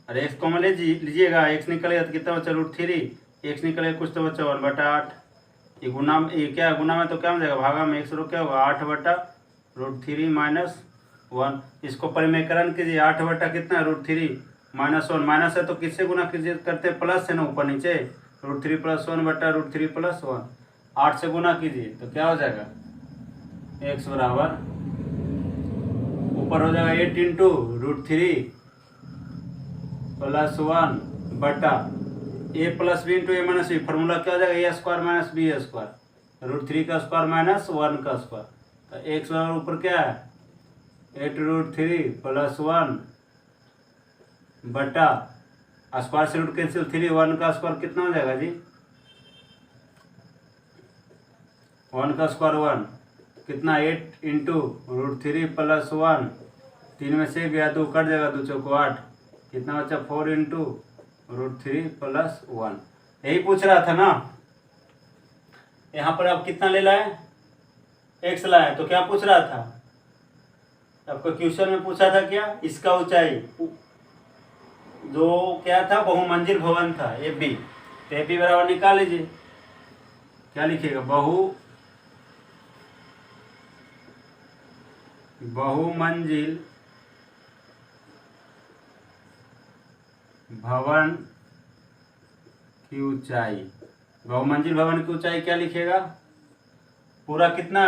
[SPEAKER 1] अरे x कॉमन लीजिएगा, x निकलेगा तो कितना बचा, √3, x निकलेगा कुछ तो बचा 1/8, ये गुना, ये क्या गुना में तो क्या हो जाएगा, भागा में, x क्या होगा, 8/√3 - 1। इसको परिमेयकरण कीजिए, 8 बटा कितना, √3 - 1, माइनस है तो किससे गुना कीजिए, करते प्लस है ना, ऊपर नीचे, √3 + 1 बटा √3 + 1, 8 से गुना कीजिए तो क्या हो जाएगा, x बराबर ऊपर हो जाएगा 8 × √3 + 1 बटा a + b × a - b, formula क्या हो जाएगा, a² - b², √3 का स्क्वायर माइनस 1 का स्क्वायर। तो x बराबर ऊपर क्या है, 8 √3 + 1 बटा स्क्वायर से रूट कैंसिल, 3, 1 का स्क्वायर कितना हो जाएगा जी, 1 का स्क्वायर 1, कितना, 8 × √3 + 1, 3 में से गया 2 कट जाएगा, 2 चौको 8, कितना बचा, 4 × √3 + 1। यही पूछ रहा था ना, यहाँ पर आप कितना ले लाए, x लाए, तो क्या पूछ रहा था आपको, क्वेश्चन में पूछा था क्या, इसका ऊंचाई, जो क्या था, बहुमंजिल भवन था ए बी, तो ए बी बराबर निकाल लीजिए, क्या लिखिएगा, बहुमंजिल भवन की ऊंचाई, बहुमंजिल भवन की ऊंचाई क्या लिखेगा? पूरा कितना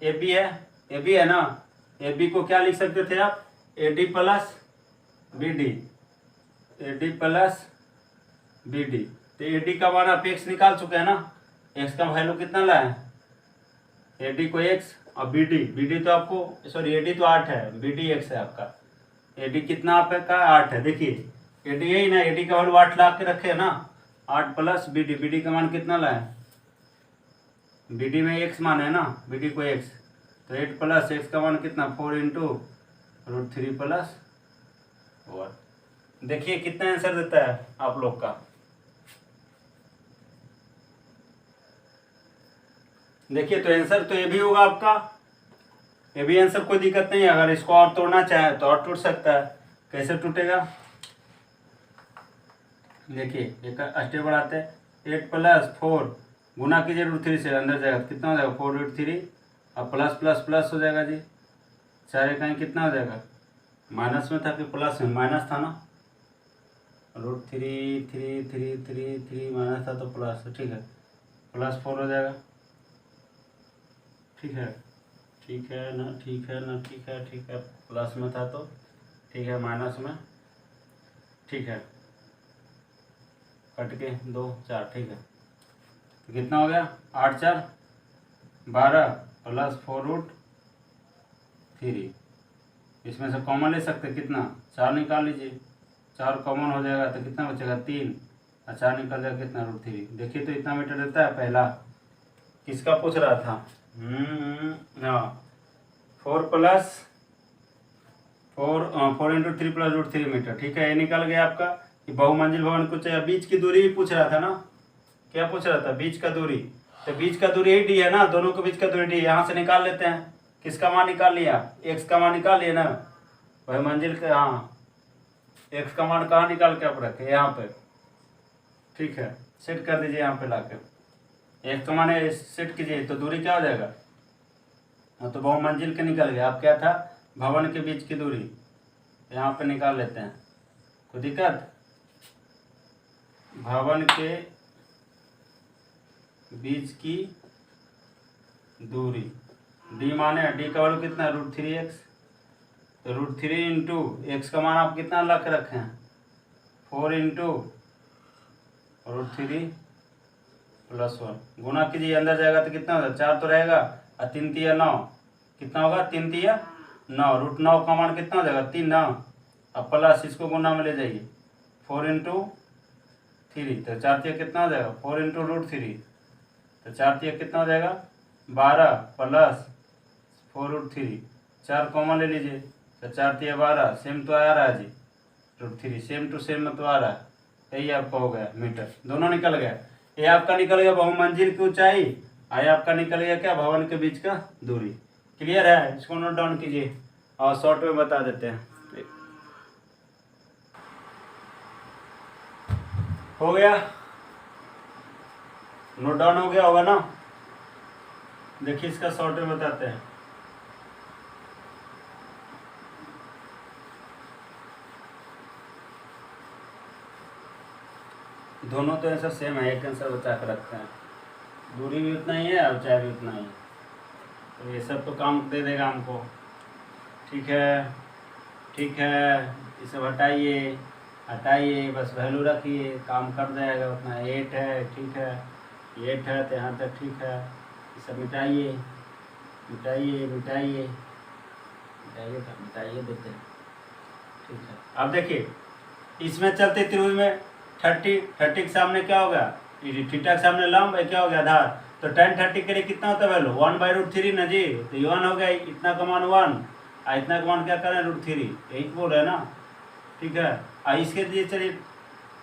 [SPEAKER 1] ए बी है, ए बी है ना, ए बी को क्या लिख सकते थे आप? A D plus B D, A D plus B D. तो ए डी का मान आप एक्स निकाल चुके हैं ना, एक्स का वैल्यू कितना लाए? ए डी को एक्स और बी डी तो आपको, सॉरी ए डी तो 8 है, बी डी एक्स है आपका। ए डी कितना आपका 8 है, देखिए ए डी यही ना, ए डी का वैल्यू 8 ला के रखे ना, 8 प्लस बी डी का मान कितना लाए? बी डी में एक्स मान है ना, बी डी को एक्स, तो 8 प्लस एक्स का मान कितना? 4 इंटू √3 प्लस 1। देखिए कितना आंसर देता है आप लोग का। देखिए तो आंसर तो ये भी होगा आपका, ये भी आंसर, कोई दिक्कत नहीं है। अगर इसको और तोड़ना चाहे तो और टूट सकता है। कैसे टूटेगा? देखिए एक स्टेप बढ़ाते हैं, 8 प्लस 4 गुना कीजिए √3 से, अंदर जाएगा कितना हो जाएगा? 4√3 और प्लस प्लस प्लस हो जाएगा जी, 4 कहीं कितना हो जाएगा? माइनस में था कि प्लस में? माइनस था ना, √3 3 3 3 3 माइनस था तो प्लस, ठीक है, प्लस 4 हो जाएगा। ठीक है, ठीक है ना, ठीक है ना, ठीक है, ठीक है, प्लस में था तो ठीक है, माइनस में, ठीक है, कट के 2 4, ठीक है, तो कितना हो गया? 8 4 12 प्लस 4√3। इसमें से कॉमन ले सकते, कितना? 4 निकाल लीजिए, 4 कॉमन हो जाएगा तो कितना बचेगा? 3 और 4 निकल जाएगा कितना? √3। देखिए तो इतना मीटर देता है। पहला किसका पूछ रहा था? हाँ, 4 प्लस 4 इंटू 3 प्लस √3 मीटर, ठीक है। ये निकल गया आपका कि बहुमंजिल भवन को चाहिए। बीच की दूरी भी पूछ रहा था ना, क्या पूछ रहा था? बीच का दूरी, तो बीच का दूरी यही डी है ना, दोनों के बीच का दूरी डी, यहाँ से निकाल लेते हैं। किसका मान निकाल लिया? एक्स का मान निकाल लिया ना, बहुमंजिल का। हाँ, एक्स का मान कहाँ निकाल के आप रखे? यहाँ पे, ठीक है, सेट कर दीजिए यहाँ पे लाकर। एक्स का मान सेट कीजिए तो दूरी क्या हो जाएगा? तो बहुमंजिल के निकल गया। अब क्या था? भवन के बीच की दूरी, यहाँ पे निकाल लेते हैं, कोई दिक्कत? भवन के बीच की दूरी, डी माने, डी का वैल्यू कितना? √3x, तो √3 इंटू एक्स का मान आप कितना ला के रखे हैं? 4 इंटू √3 प्लस 1 गुना कीजिए, अंदर जाएगा तो कितना होगा? 4 तो रहेगा और 3 तिया 9, कितना होगा? 3 तिया 9, √9 का मान कितना हो जाएगा? 3 ना, अब प्लस इसको गुना में ले जाइए, 4 इंटू 3, तो 4 तिया कितना हो जाएगा? 4 इंटू √3, तो 4 तिया कितना हो जाएगा? 12 प्लस 4√3, 4 कॉमन ले लीजिए, तो 4 तिया 12, सेम तो आ रहा है जी, √3 सेम टू सेम में तो आ रहा है। यही आपका हो गया मीटर, दोनों निकल गया। ये आपका निकल गया बहुमंजिल की ऊंचाई, और आपका निकल गया क्या? भवन के बीच का दूरी। क्लियर है? इसको नोट डाउन कीजिए और शॉर्ट में बता देते हैं। हो गया? नोट डाउन हो गया होगा ना? देखिए इसका शॉर्ट में बताते हैं। दोनों तो ऐसा सेम है, एक आंसर बचा कर रखते हैं, दूरी भी उतना ही है और ऊंचाई भी उतना ही है, तो ये सब तो काम दे देगा हमको। ठीक है, ठीक है, इसे हटाइए, हटाइए, बस वैल्यू रखिए, काम कर जाएगा उतना। 8 है, ठीक है, 8 है तो यहाँ तक ठीक है। इसे मिटाइए, मिटाइए, मिटाइए, मिटाइए, तो मिटाइए देते हैं, ठीक है। अब देखिए इसमें चलते त्रिभुज में 30 के सामने क्या होगा? थीटा के सामने लंब है, क्या हो गया? आधार। तो tan 30 के लिए कितना होता है वैल्यू? 1/√3 ना जी, तो ये 1 हो गया, इतना का मान 1 और इतना का मान क्या करें? √3, यही बोल है ना, ठीक है। और इसके लिए चलिए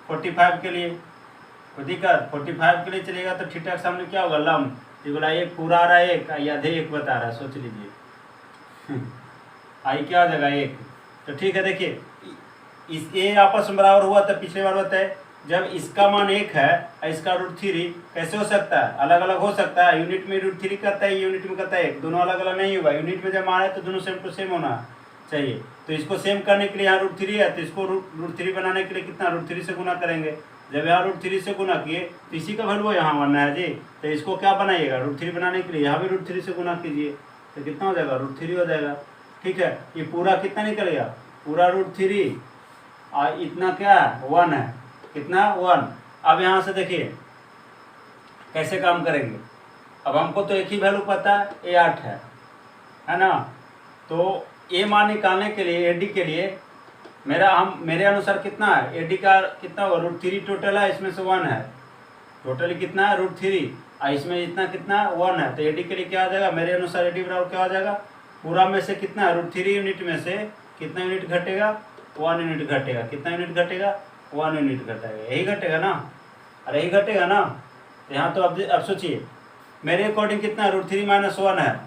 [SPEAKER 1] 45 के लिए कोई दिक्कत? 45 के लिए चलेगा तो थीटा के सामने क्या होगा? लंब। ये बोला एक पूरा आ रहा है, एक या आधे एक बता रहा है, सोच लीजिए। आई क्या हो जाएगा? 1। तो ठीक है, देखिए इस ए आपस में बराबर हुआ था, पिछले बार बताए जब इसका मान 1 है और इसका √3 कैसे हो सकता है? अलग अलग हो सकता है। यूनिट में √3 करता है, यूनिट में करता है 1, दोनों अलग अलग नहीं होगा। यूनिट में जब मान है तो दोनों सेम टू सेम होना चाहिए। तो इसको सेम करने के लिए यहाँ √3 है, तो इसको √3 बनाने के लिए कितना √3 से गुना करेंगे। जब यहाँ √3 से गुना किए तो इसी का वैल्यू यहाँ 1 है जी। तो इसको क्या बनाइएगा? √3 बनाने के लिए यहाँ भी √3 से गुना कीजिए, तो कितना हो जाएगा? √3 हो जाएगा। ठीक है, ये पूरा कितना निकल गया? पूरा √3 और इतना क्या है? 1 है। कितना? 1। अब यहाँ से देखिए कैसे काम करेंगे। अब हमको तो एक ही वैल्यू पता है, ए 8 है ना। तो ए मान निकालने के लिए, एडी के लिए मेरे अनुसार कितना है? एडी का कितना होगा? √3 टोटल है, इसमें से 1 है। टोटली कितना है? √3 और इसमें इतना कितना? 1 है। तो एडी के लिए क्या आ जाएगा? मेरे अनुसार एडी बराबर क्या हो जाएगा? पूरा में से कितना है? √3 यूनिट में से कितना यूनिट घटेगा? 1 यूनिट घटेगा। कितना यूनिट घटेगा? 1 यूनिट घटेगा। यही घटेगा ना? अरे यही घटेगा ना। तो यहाँ तो अब सोचिए, मेरे अकॉर्डिंग कितना है? √3 - 1 है।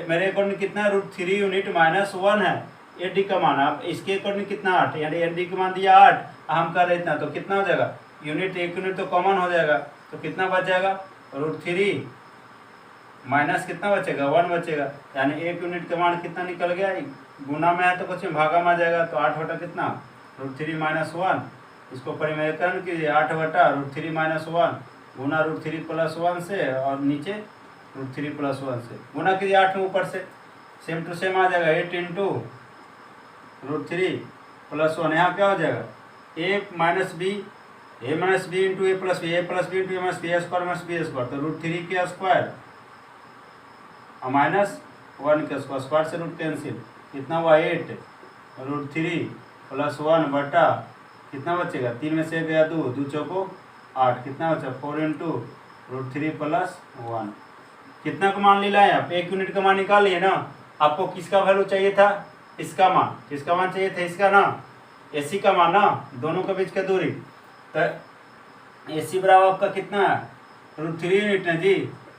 [SPEAKER 1] मेरे अकॉर्डिंग कितना है? √3 यूनिट -1 है एडी का मान। अब इसके अकॉर्डिंग कितना? 8, यानी एडी का मान दिया 8, हम कर रहे इतना, तो कितना हो जाएगा? यूनिट 1 यूनिट तो कॉमन हो जाएगा, तो कितना बच जाएगा? √3 माइनस कितना बचेगा? 1 बचेगा। यानी 1 यूनिट का मान कितना निकल गया? गुना में है तो कुछ भागा में आ जाएगा, तो 8 बटा कितना? √3 - 1। इसको परिमेयकरण कीजिए, 8 बटा √3 - 1 गुना √3 + 1 से, और नीचे √3 + 1 से गुना कीजिए 8 में ऊपर से, सेम टू सेम आ जाएगा। 8 × √3 + 1, यहाँ क्या हो जाएगा? a - b × a + b a + b × a + b × a - b² - b², तो √3 के स्क्वायर और -1 के स्क्वायर से रूट कैंसिल, कितना हुआ? 8 √3 + 1 बटा कितना बचेगा? 3 में से गया 2, 2 चौको 8, कितना बचा? 4 × √3 + 1। कितना का मान ले लाए आप? 1 यूनिट का मान निकाल लिए ना। आपको किसका वैल्यू चाहिए था? इसका मान। किसका मान चाहिए था? इसका ना, एसी का मान ना, दोनों के बीच का दूरी। तो एसी बराबर आपका कितना है? √3 यूनिट है जी।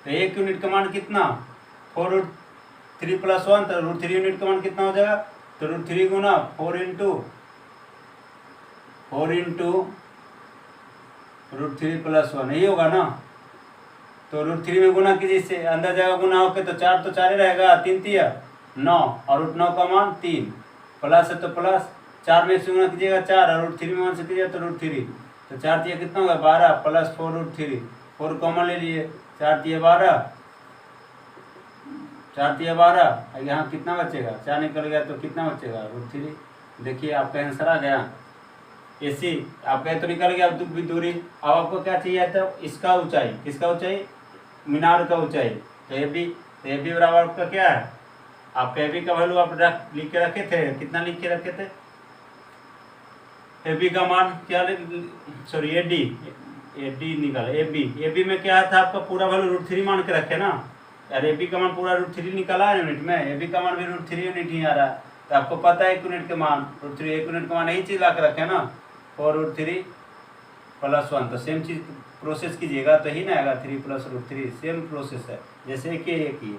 [SPEAKER 1] तो 1 यूनिट का मान कितना? 4√3 + 1, तो √3 यूनिट का मान कितना हो जाएगा? तो √3 गुना 4 × √3 + 1, यही होगा ना। तो √3 में गुना कीजिए, इससे अंदर जाएगा गुना होके, तो 4 तो 4 ही रहेगा, 3 तिया 9, और √9 का मान 3, प्लस है तो प्लस 4 में से गुना कीजिएगा 4, और √3 में 1 से कीजिएगा तो √3, तो 4 तिया कितना होगा? 12 + 4 √3, 4 कॉमन ले लिए, 4 तिया 12, 4 तिया 12, यहाँ कितना बचेगा? 4 निकल गया तो कितना बचेगा? √3। देखिए आपका आंसर आ गया। एसी आपका तो निकल गया दूरी। अब आपको क्या चाहिए? तो इसका ऊंचाई, किसका ऊंचाई? मीनार का ऊंचाई। तो ए बी बराबर आपका क्या है? आपका ए बी का वैल्यू आप लिख के रखे थे, कितना लिख के रखे थे? ए बी का मान क्या? सॉरी ए डी निकाला। ए बी में क्या था? आपका पूरा वैल्यू √3 मान के रखे ना यार। ए बी का मान पूरा √3 निकाला है यूनिट में, ए बी का मान भी √3 यूनिट ही आ रहा है। तो आपको पता है 1 यूनिट के मान √3, 1 यूनिट का मान यही चीज़ ला के रखे ना, 4 √3 + 1। तो सेम चीज़ प्रोसेस कीजिएगा तो ही ना आएगा। 3 + √3 सेम प्रोसेस है, जैसे एक ही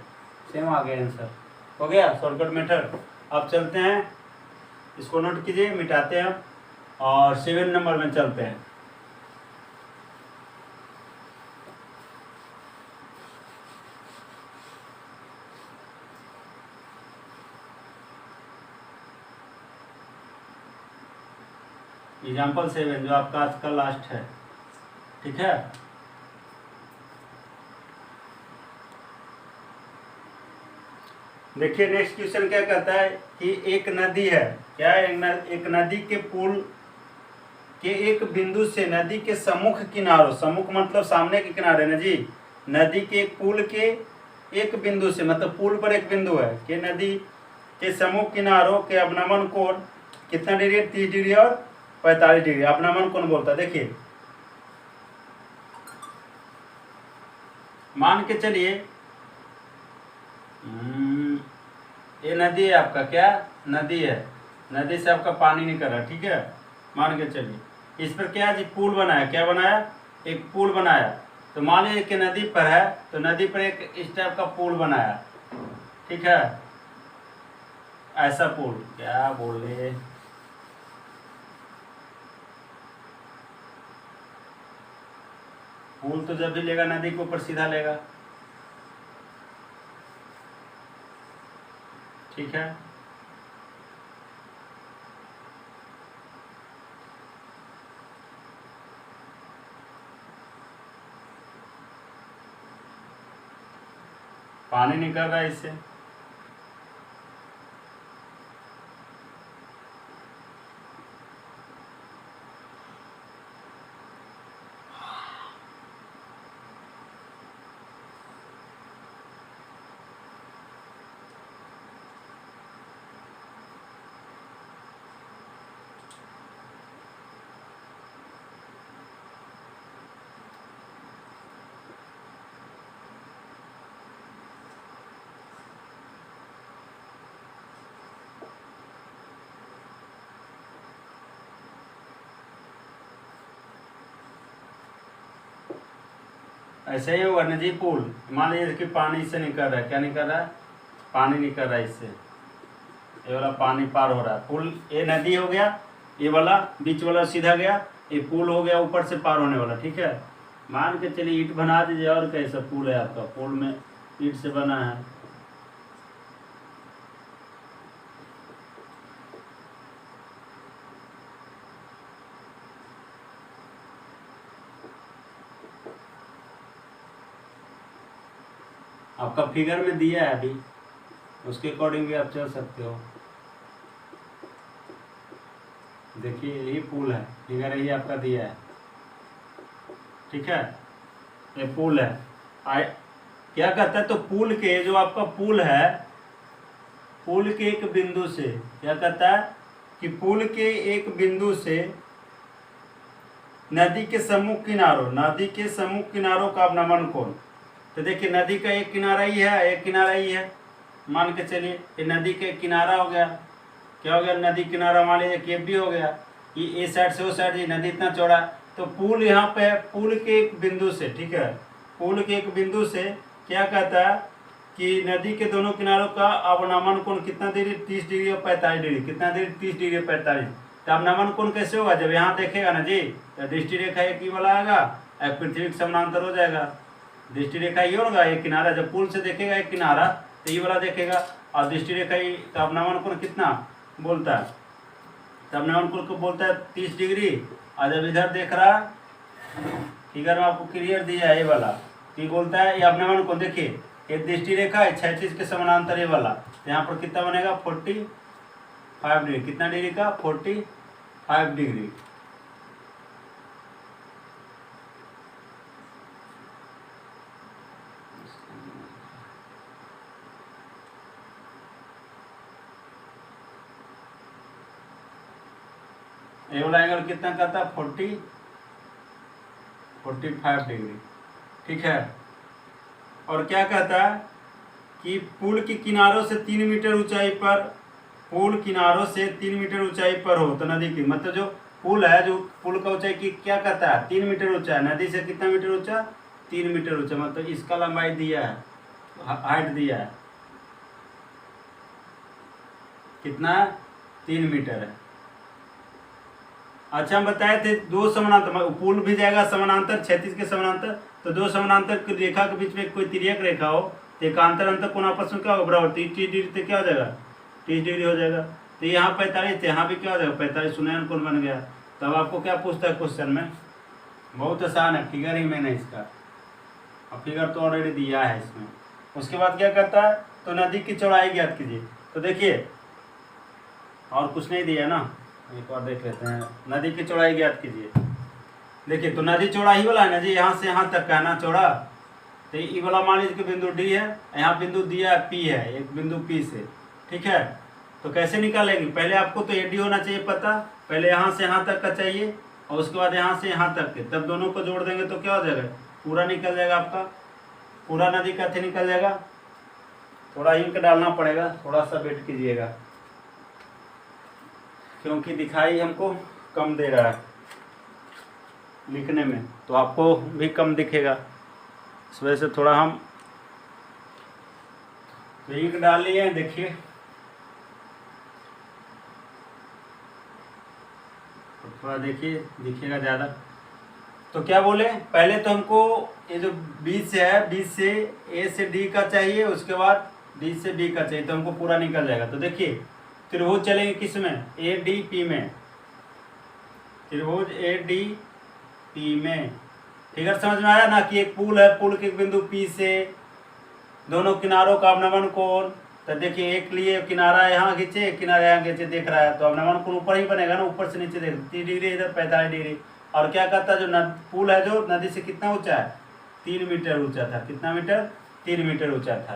[SPEAKER 1] सेम आ गया आंसर। हो गया शॉर्टकट मेथड। अब चलते हैं, इसको नोट कीजिए, मिटाते हैं और 7 नंबर में चलते हैं। एग्जाम्पल 7 जो आपका आज का लास्ट है, ठीक है। देखिए नेक्स्ट क्वेश्चन क्या कहता है कि एक नदी है, क्या है? एक नदी के पुल के एक बिंदु से नदी के सम्मुख किनारों, सम्मुख मतलब सामने के किनारे ना जी, नदी के एक पुल के एक बिंदु से, मतलब पुल पर एक बिंदु है कि नदी के सम्मुख किनारों के अवनमन कोण कितना डिग्री है? 30 डिग्री और 45 डिग्री। अवनमन कोण बोलता है। देखिए मान के चलिए ये नदी है आपका, क्या नदी है? नदी से आपका पानी निकल रहा है, ठीक है। मान के चलिए इस पर क्या है जी? पुल बनाया। क्या बनाया? एक पुल बनाया। तो मान लीजिए कि नदी पर है, तो नदी पर एक इस टाइप का पुल बनाया, ठीक है। ऐसा पुल क्या बोले, पुल तो जब भी लेगा नदी के ऊपर सीधा लेगा, ठीक है। पानी निकल रहा है इससे, ऐसे ही होगा नदी पुल। मान लीजिए कि पानी इससे निकल रहा है, क्या निकल रहा है, पानी निकल रहा है इससे, ये वाला पानी पार हो रहा है। पुल ये नदी हो गया, ये वाला बीच वाला सीधा गया, ये पुल हो गया ऊपर से पार होने वाला, ठीक है। मान के चलिए ईंट बना दीजिए, और कैसा पुल है आपका, पुल में ईंट से बना है। आपका फिगर में दिया है अभी, उसके अकॉर्डिंग भी आप चल सकते हो। देखिए यही पुल है, फिगर यही आपका दिया है, ठीक है। ये पुल है, क्या कहता है, तो पुल के जो आपका पुल है, पुल के एक बिंदु से, क्या कहता है कि पुल के एक बिंदु से नदी के सम्मुख किनारों, नदी के सम्मुख किनारों का अवनमन कोण। तो देखिए नदी का एक किनारा ही है, एक किनारा ही है, मान के चलिए ये नदी का एक किनारा हो गया, क्या हो गया, नदी किनारा मान लीजिए केप भी हो गया, ये साइड से उस साइड, ये नदी इतना चौड़ा, तो पुल यहाँ पे है, पुल के एक बिंदु से, ठीक है, पुल के एक बिंदु से क्या कहता है कि नदी के दोनों किनारों का अवनमन कोण कितना डिग्री, 30 डिग्री और 45 डिग्री, कितना डिग्री, 30 डिग्री और 45। तो अवनमन कोण कैसे होगा, जब यहाँ देखेगा ना जी, तो दृष्टि रेखा एक ही वाला आएगा, पृथ्वी के समानांतर हो जाएगा, दृष्टि रेखा ये होगा, एक किनारा, जब पुल से देखेगा एक किनारा तो ये वाला देखेगा, और दृष्टि रेखा ही, तो अवनमन कोण कितना बोलता है, तो अवनमन कोण को बोलता है 30 डिग्री। और जब इधर देख रहा, फिगर में आपको क्लियर दिया है ये वाला, कि बोलता है ये अवनमन कोण, देखिए एक दृष्टि रेखा है 36 के समानांतर ये वाला, तो यहाँ पर कितना बनेगा, 45 डिग्री, कितना डिग्री का, 45 डिग्री। ये वाला एंगल कितना करता है, 45 डिग्री, ठीक है। और क्या कहता है कि पुल के किनारों से 3 मीटर ऊंचाई पर, पुल किनारों से 3 मीटर ऊंचाई पर हो तो नदी की, मतलब जो पुल है, जो पुल का ऊंचाई की क्या कहता है, 3 मीटर ऊंचा है, नदी से कितना मीटर ऊंचा, 3 मीटर ऊंचा, मतलब इसका लंबाई दिया है, हाइट दिया है, कितना, 3 मीटर है। अच्छा हम बताए थे दो समानांतर, पुल भी जाएगा समानांतर, 36 के समानांतर, तो दो समानांतर की रेखा के बीच में कोई तिर्यक रेखा हो तो एकांतर अंतर कोण आपस में क्या होगा, बराबर, 30 डिग्री तो क्या हो जाएगा, 30 डिग्री हो जाएगा। तो यहाँ 45 थे, यहाँ भी क्या हो जाएगा, 45, सुनयन कोण बन गया। तब आपको क्या पूछता है क्वेश्चन में, बहुत आसान है, फिगर ही मैंने इसका, अब फिगर तो ऑलरेडी दिया है इसमें। उसके बाद क्या करता है, तो नदी की चौड़ाई ज्ञात कीजिए। तो देखिए और कुछ नहीं दिया ना, एक और देख लेते हैं, नदी की चौड़ाई ज्ञात कीजिए। देखिए तो नदी चौड़ा ही वाला है ना जी, यहाँ से यहाँ तक का है ना चौड़ा, तो ये वाला मान लीजिए कि बिंदु डी है, यहाँ बिंदु दिया है पी है, एक बिंदु पी से, ठीक है। तो कैसे निकालेंगे, पहले आपको तो एडी होना चाहिए पता, पहले यहाँ से यहाँ तक का चाहिए, और उसके बाद यहाँ से यहाँ तक के, तब दोनों को जोड़ देंगे तो क्या हो जाएगा, पूरा निकल जाएगा आपका, पूरा नदी का थे निकल जाएगा। थोड़ा इंक डालना पड़ेगा, थोड़ा सा वेट कीजिएगा, क्योंकि दिखाई हमको कम दे रहा है लिखने में, तो आपको भी कम दिखेगा, इस वजह से थोड़ा हम तो इंक डाल लिए हैं। देखिए तो थोड़ा देखिए, दिखेगा ज़्यादा, तो क्या बोले, पहले तो हमको ये जो बीच से है, बीच से ए से डी का चाहिए, उसके बाद डी से बी का चाहिए, तो हमको पूरा निकल जाएगा। तो देखिए त्रिभुज चलेंगे किस में, ए डी पी में, त्रिभुज ए डी पी में। फिगर समझ में आया ना कि एक पुल है, पुल के बिंदु पी से दोनों किनारों का अवनमन कोण, तो देखिए एक लिए किनारा यहाँ खींचे, एक किनारा यहाँ खींचे, देख रहा है, तो अवनमन कोण ऊपर ही बनेगा ना, ऊपर से नीचे देख 30 डिग्री, इधर 45 डिग्री। और क्या कहता है, जो पुल है जो नदी से कितना ऊंचा है, 3 मीटर ऊंचा था। कितना मीटर, 3 मीटर ऊंचा था।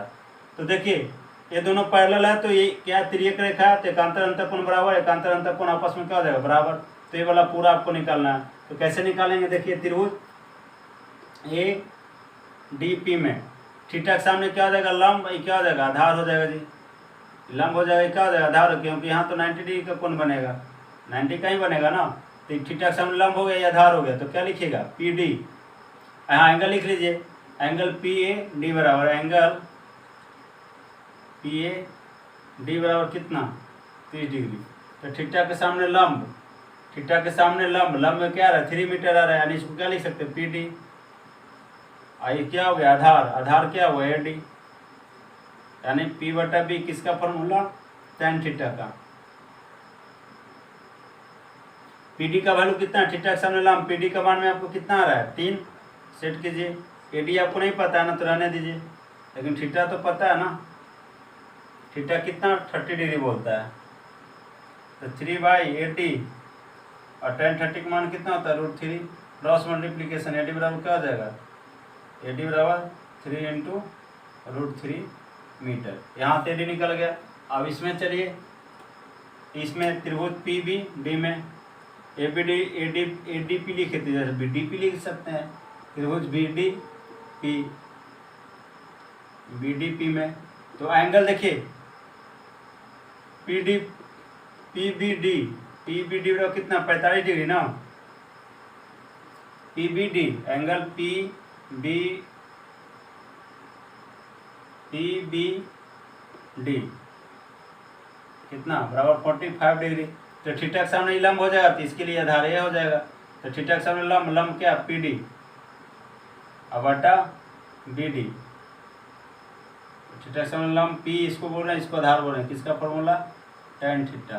[SPEAKER 1] तो देखिए ये दोनों पैरेलल है, तो ये क्या तिर्यक रेखा है, तो एकांतर अंतःकोण बराबर, एकांतर अंतःकोण आपस में क्या हो जाएगा, बराबर। तो ये वाला पूरा आपको निकालना है। तो कैसे निकालेंगे, देखिए त्रिभुज ए डी पी में थीटा के सामने क्या हो जाएगा, लंब, क्या हो जाएगा, आधार हो जाएगा जी, लंब हो जाएगा, क्या हो जाएगा, आधार, क्योंकि यहाँ तो 90 डिग्री का कोण बनेगा, 90 का ही बनेगा ना। तो थीटा के सामने लंब हो गया, या आधार हो गया, तो क्या लिखिएगा, पी डी। यहाँ एंगल लिख लीजिए, एंगल पी ए डी बराबर, एंगल पी ए डी बराबर कितना, 30 डिग्री। तो थीटा के सामने लंब, थीटा के सामने लंब, लंब में क्या आ रहा है, 3 मीटर आ रहा है, यानी इसको क्या लिख सकते हैं, पी डी। ये क्या हो गया, आधार, आधार क्या हुआ, ए डी, यानी पी बटा बी किसका फॉर्मूला, tan थीटा का। पीडी का वैल्यू कितना है, थीटा के सामने लंब, पीडी का मान में आपको कितना आ रहा है, 3। सेट कीजिए। एडी आपको नहीं पता है ना, तो रहने दीजिए, लेकिन थीटा तो पता है ना, थीटा कितना 30 डिग्री बोलता है, तो 3/80, और tan 30 का मान कितना होता है, √3, क्रॉस मल्टीप्लीकेशन, एडी बराबर क्या हो जाएगा, एडी बराबर 3 × √3 मीटर। यहाँ से एडी निकल गया। अब इसमें चलिए, इसमें त्रिभुज पी बी डी में A B D A D P लिखे थे, जैसे बी डी पी लिख सकते हैं, त्रिभुज बी डी पी में। तो एंगल देखिए पी बी डी बराबर कितना, 45 डिग्री ना, P B D, angle P B D कितना, बराबर 45 डिग्री। तो थीटा के सामने लंब हो जाएगा, तो इसके लिए आधार ये हो जाएगा। तो थीटा के सामने लंब, लंब क्या, पी डी अब बटा बी डी। थीटा के सामने लंब पी, इसको बोल रहे हैं, इसको आधार बोल रहे हैं, किसका फॉर्मूला, tan थीटा।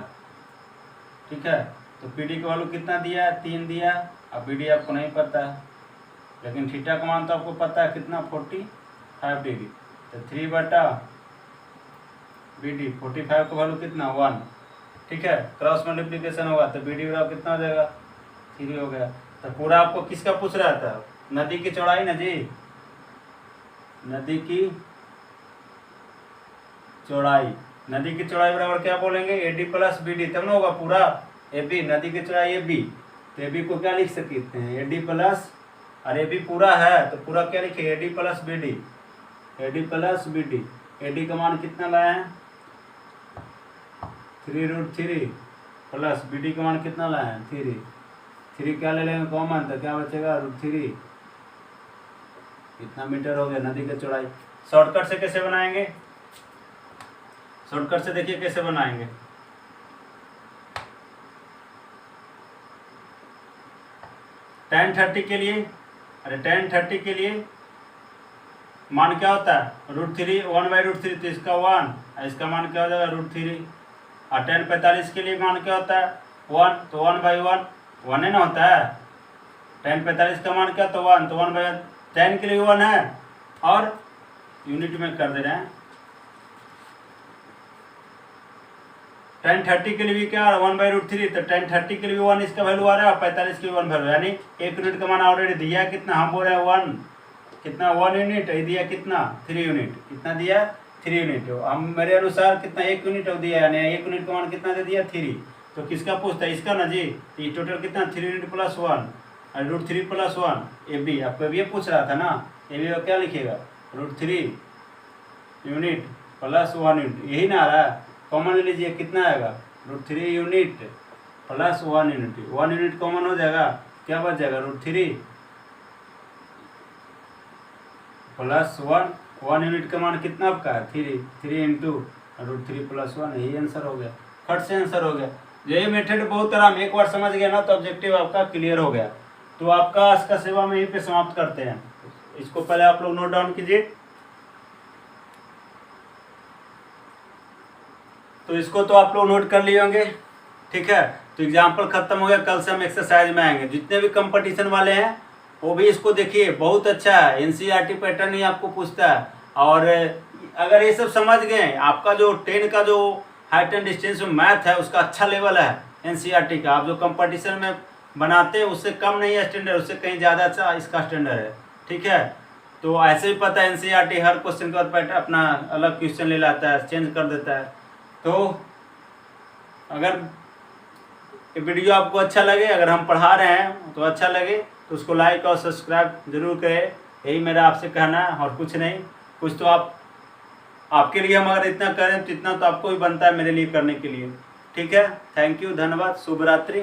[SPEAKER 1] ठीक है, तो पी डी का वैल्यू कितना दिया है, 3 दिया। अब बी डी आपको नहीं पता है, लेकिन थीटा का मान तो आपको पता है कितना, 45 डिग्री। तो 3 बटा बी डी, 45 का वैल्यू कितना, 1। ठीक है, क्रॉस मल्टीप्लीकेशन होगा, तो बी डी बराबर कितना हो जाएगा, 3 हो गया। तो पूरा आपको किसका पूछ रहा था, नदी की चौड़ाई ना जी, नदी की चौड़ाई, नदी की चौड़ाई बराबर क्या बोलेंगे, A D plus B D, तब ना होगा पूरा, ए बी, नदी की चौड़ाई ए बी, तो ए बी को क्या लिख सकते हैं, ए डी प्लस, और ए बी पूरा है तो पूरा क्या लिखे, A D plus B D, A D plus B D. A D का मान कितना लाए हैं, 3√3 प्लस बी डी का मान कितना लाए हैं, 3 क्या ले लेंगे कॉमन, तो क्या बचेगा, √3। कितना मीटर हो गया नदी की चौड़ाई। शॉर्टकट से कैसे बनाएंगे, शॉर्टकट से देखिए कैसे बनाएंगे। tan 30 के लिए, अरे tan 30 के लिए मान क्या होता है, √3, 1/√3, तो इसका 1, इसका मान क्या हो जाएगा, √3। और tan 45 के लिए मान क्या होता है, 1, तो 1/1, 1 है ना होता है। tan 45 का मान क्या, तो 1, तो 1/1, tan के लिए 1 है, और यूनिट में कर दे रहे हैं। tan 30 के लिए भी क्या, 1/√3, तो tan 30 के लिए भी 1 इसका वैल्यू आ रहा है, और 45 के लिए 1 वैल्यू, यानी 1 यूनिट का मान ऑलरेडी दिया है, कितना हम बोल रहे हैं 1, कितना 1 यूनिट, ये दिया कितना 3 यूनिट, कितना दिया 3 यूनिट। हम मेरे अनुसार कितना 1 यूनिट दिया, यानी 1 यूनिट का मान कितना दे दिया 3। तो किसका पूछता है, इसका ना जी, ये टोटल कितना 3 यूनिट प्लस 1, और √3 प्लस 1, ए बी, आपको ये पूछ रहा था ना, ए बी का क्या लिखेगा, √3 यूनिट प्लस 1 यूनिट, यही ना आ रहा है, कॉमन ले लीजिए, कितना आएगा, √3 unit plus 1 unit, 1 unit common हो जाएगा, क्या बच जाएगा, √3 प्लस 1 यूनिट का मान कितना आपका है, 3 × √3 प्लस 1, यही आंसर हो गया, फट से आंसर हो गया। ये मेथड बहुत आराम, एक बार समझ गया ना तो ऑब्जेक्टिव आपका क्लियर हो गया। तो आपका आज का सेवा में यहीं पे समाप्त करते हैं। इसको पहले आप लोग नोट डाउन कीजिए। तो इसको तो आप लोग नोट कर लिए होंगे, ठीक है। तो एग्जाम्पल खत्म हो गया, कल से हम एक्सरसाइज में आएंगे। जितने भी कंपटीशन वाले हैं वो भी इसको देखिए, बहुत अच्छा है। एनसीईआरटी पैटर्न ही आपको पूछता है। और अगर ये सब समझ गए, आपका जो 10 का जो हाइट एंड डिस्टेंस में मैथ है उसका अच्छा लेवल है एनसीईआरटी का। आप जो कंपटीशन में बनाते हैं उससे कम नहीं है स्टैंडर्ड, उससे कहीं ज़्यादा अच्छा इसका स्टैंडर्ड है, ठीक है। तो ऐसे ही पता है एनसीईआरटी हर क्वेश्चन का पैटर्न अपना अलग क्वेश्चन ले लाता है, चेंज कर देता है। तो अगर ये वीडियो आपको अच्छा लगे, अगर हम पढ़ा रहे हैं तो अच्छा लगे तो उसको लाइक और सब्सक्राइब जरूर करें। यही मेरा आपसे कहना है और कुछ नहीं। कुछ तो आपके लिए हम अगर इतना करें तो इतना तो आपको भी बनता है मेरे लिए करने के लिए, ठीक है। थैंक यू, धन्यवाद, शुभ रात्रि।